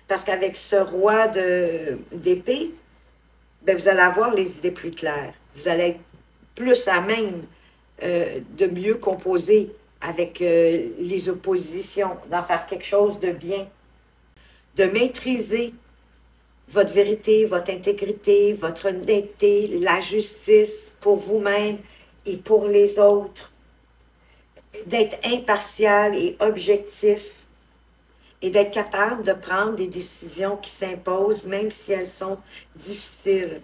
Parce qu'avec ce roi d'épée, ben, vous allez avoir les idées plus claires. Vous allez être plus à même de mieux composer avec les oppositions, d'en faire quelque chose de bien, de maîtriser votre vérité, votre intégrité, votre honnêteté, la justice pour vous-même et pour les autres, d'être impartial et objectif et d'être capable de prendre des décisions qui s'imposent, même si elles sont difficiles.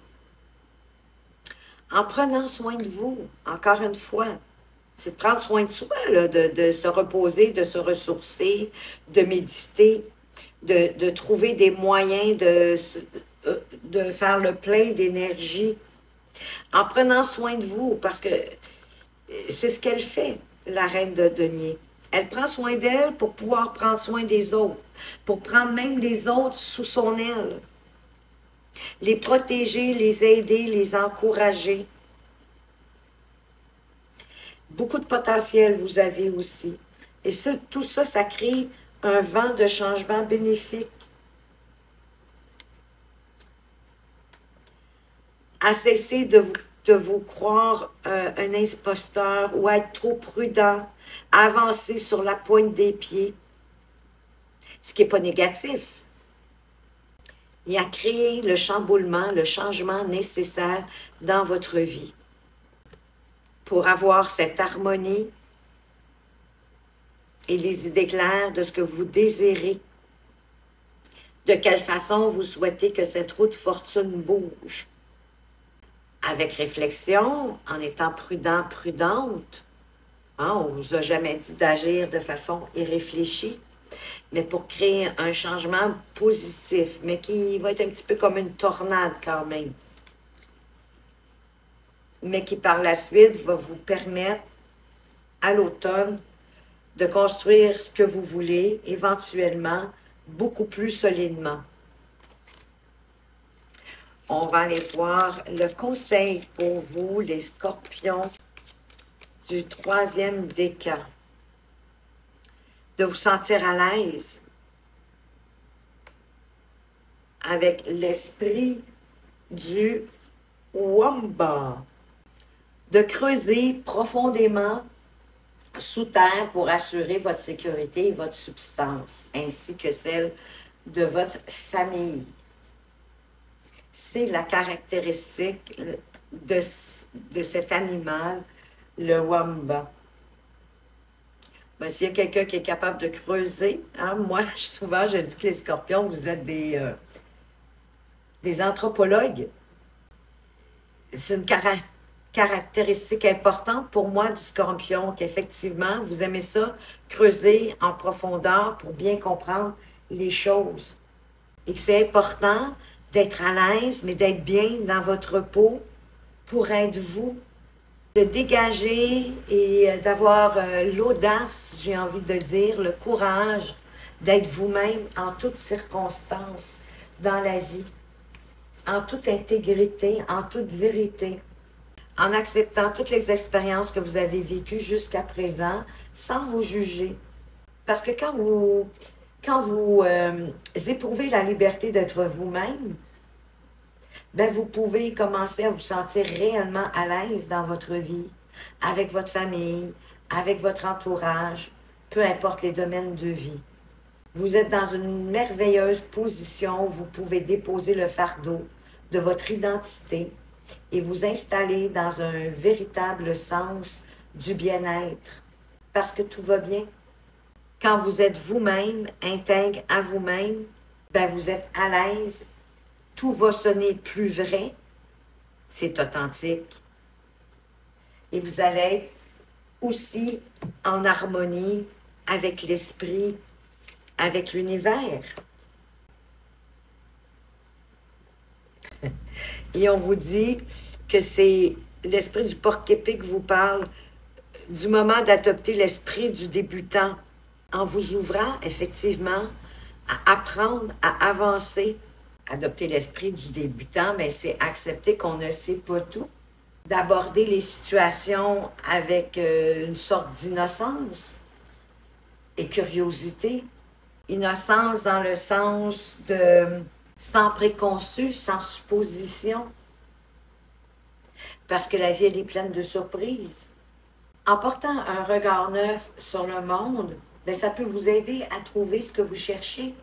En prenant soin de vous, encore une fois, c'est de prendre soin de soi, là, de se reposer, de se ressourcer, de méditer, de trouver des moyens de faire le plein d'énergie. En prenant soin de vous, parce que c'est ce qu'elle fait, la reine de denier. Elle prend soin d'elle pour pouvoir prendre soin des autres, pour prendre même les autres sous son aile, les protéger, les aider, les encourager. Beaucoup de potentiel vous avez aussi. Et ça, tout ça, ça crée un vent de changement bénéfique. À cesser de vous croire un imposteur ou à être trop prudent, à avancer sur la pointe des pieds, ce qui n'est pas négatif. Et à créer le chamboulement, le changement nécessaire dans votre vie pour avoir cette harmonie et les idées claires de ce que vous désirez, de quelle façon vous souhaitez que cette roue de fortune bouge. Avec réflexion, en étant prudent, prudente, hein, on ne vous a jamais dit d'agir de façon irréfléchie, mais pour créer un changement positif, mais qui va être un petit peu comme une tornade quand même, mais qui par la suite va vous permettre, à l'automne, de construire ce que vous voulez, éventuellement, beaucoup plus solidement. On va aller voir le conseil pour vous, les scorpions, du 3e décan. De vous sentir à l'aise avec l'esprit du Wamba. De creuser profondément sous terre pour assurer votre sécurité et votre subsistance, ainsi que celle de votre famille. C'est la caractéristique de cet animal, le Wamba. Ben, s'il y a quelqu'un qui est capable de creuser, hein, moi, souvent, je dis que les scorpions, vous êtes des anthropologues. C'est une caractéristique importante pour moi du scorpion, qu'effectivement, vous aimez ça, creuser en profondeur pour bien comprendre les choses. Et que c'est important d'être à l'aise, mais d'être bien dans votre peau pour être vous. De dégager et d'avoir l'audace, j'ai envie de dire, le courage d'être vous-même en toutes circonstances dans la vie, en toute intégrité, en toute vérité, en acceptant toutes les expériences que vous avez vécues jusqu'à présent, sans vous juger. Parce que quand vous éprouvez la liberté d'être vous-même, ben vous pouvez commencer à vous sentir réellement à l'aise dans votre vie, avec votre famille, avec votre entourage, peu importe les domaines de vie. Vous êtes dans une merveilleuse position où vous pouvez déposer le fardeau de votre identité et vous installer dans un véritable sens du bien-être, parce que tout va bien. Quand vous êtes vous-même, intègre à vous-même, ben vous êtes à l'aise. Tout va sonner plus vrai, c'est authentique. Et vous allez être aussi en harmonie avec l'esprit, avec l'univers. Et on vous dit que c'est l'esprit du porc-épée qui vous parle du moment d'adopter l'esprit du débutant, en vous ouvrant effectivement à apprendre, à avancer. Adopter l'esprit du débutant, mais c'est accepter qu'on ne sait pas tout. d'aborder les situations avec une sorte d'innocence et curiosité. Innocence dans le sens de sans préconçu, sans supposition. Parce que la vie, elle est pleine de surprises. En portant un regard neuf sur le monde, bien, ça peut vous aider à trouver ce que vous cherchez.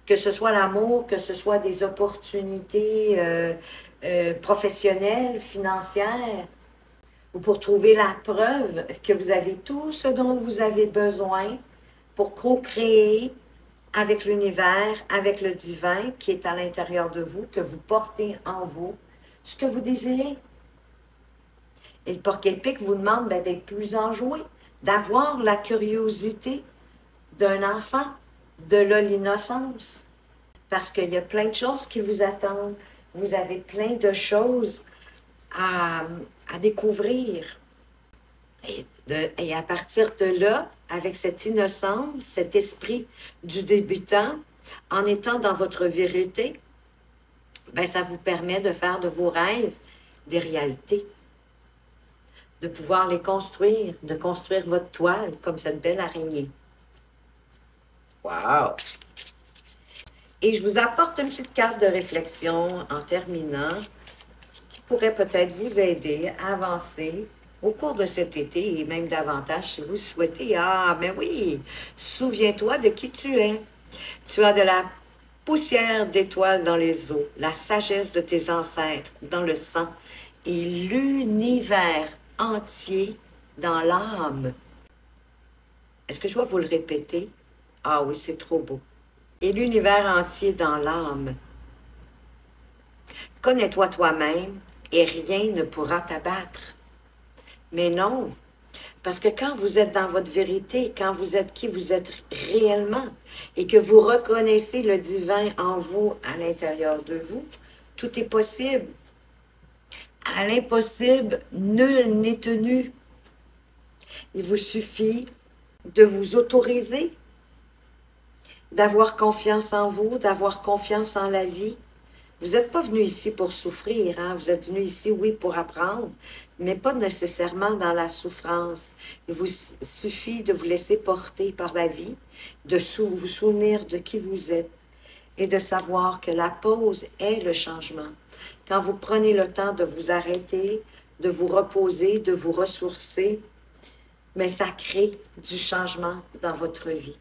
Que ce soit l'amour, que ce soit des opportunités professionnelles, financières, ou pour trouver la preuve que vous avez tout ce dont vous avez besoin pour co-créer avec l'univers, avec le divin qui est à l'intérieur de vous, que vous portez en vous, ce que vous désirez. Et le porc-épic vous demande d'être plus enjoué, d'avoir la curiosité d'un enfant, de là l'innocence. Parce qu'il y a plein de choses qui vous attendent. Vous avez plein de choses à découvrir. Et à partir de là, avec cette innocence, cet esprit du débutant, en étant dans votre vérité, ben ça vous permet de faire de vos rêves des réalités. De pouvoir les construire, de construire votre toile comme cette belle araignée. Wow! Et je vous apporte une petite carte de réflexion en terminant qui pourrait peut-être vous aider à avancer au cours de cet été et même davantage si vous souhaitez. Ah, mais oui, souviens-toi de qui tu es. Tu as de la poussière d'étoiles dans les eaux, la sagesse de tes ancêtres dans le sang et l'univers entier dans l'âme. Est-ce que je dois vous le répéter? Ah oui, c'est trop beau. Et l'univers entier dans l'âme. Connais-toi toi-même et rien ne pourra t'abattre. Mais non, parce que quand vous êtes dans votre vérité, quand vous êtes qui vous êtes réellement et que vous reconnaissez le divin en vous, à l'intérieur de vous, tout est possible. À l'impossible, nul n'est tenu. Il vous suffit de vous autoriser, d'avoir confiance en vous, d'avoir confiance en la vie. Vous n'êtes pas venu ici pour souffrir, hein? Vous êtes venu ici, oui, pour apprendre, mais pas nécessairement dans la souffrance. Il vous suffit de vous laisser porter par la vie, de vous souvenir de qui vous êtes et de savoir que la pause est le changement. Quand vous prenez le temps de vous arrêter, de vous reposer, de vous ressourcer, mais ça crée du changement dans votre vie.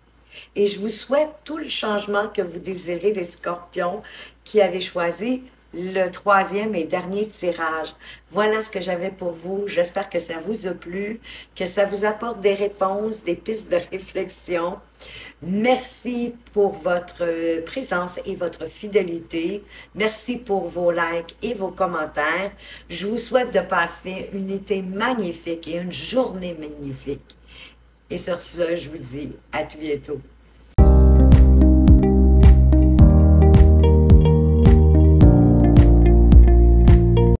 Et je vous souhaite tout le changement que vous désirez, les scorpions, qui avez choisi le troisième et dernier tirage. Voilà ce que j'avais pour vous. J'espère que ça vous a plu, que ça vous apporte des réponses, des pistes de réflexion. Merci pour votre présence et votre fidélité. Merci pour vos likes et vos commentaires. Je vous souhaite de passer une été magnifique et une journée magnifique. Et sur ce, je vous dis à tout bientôt.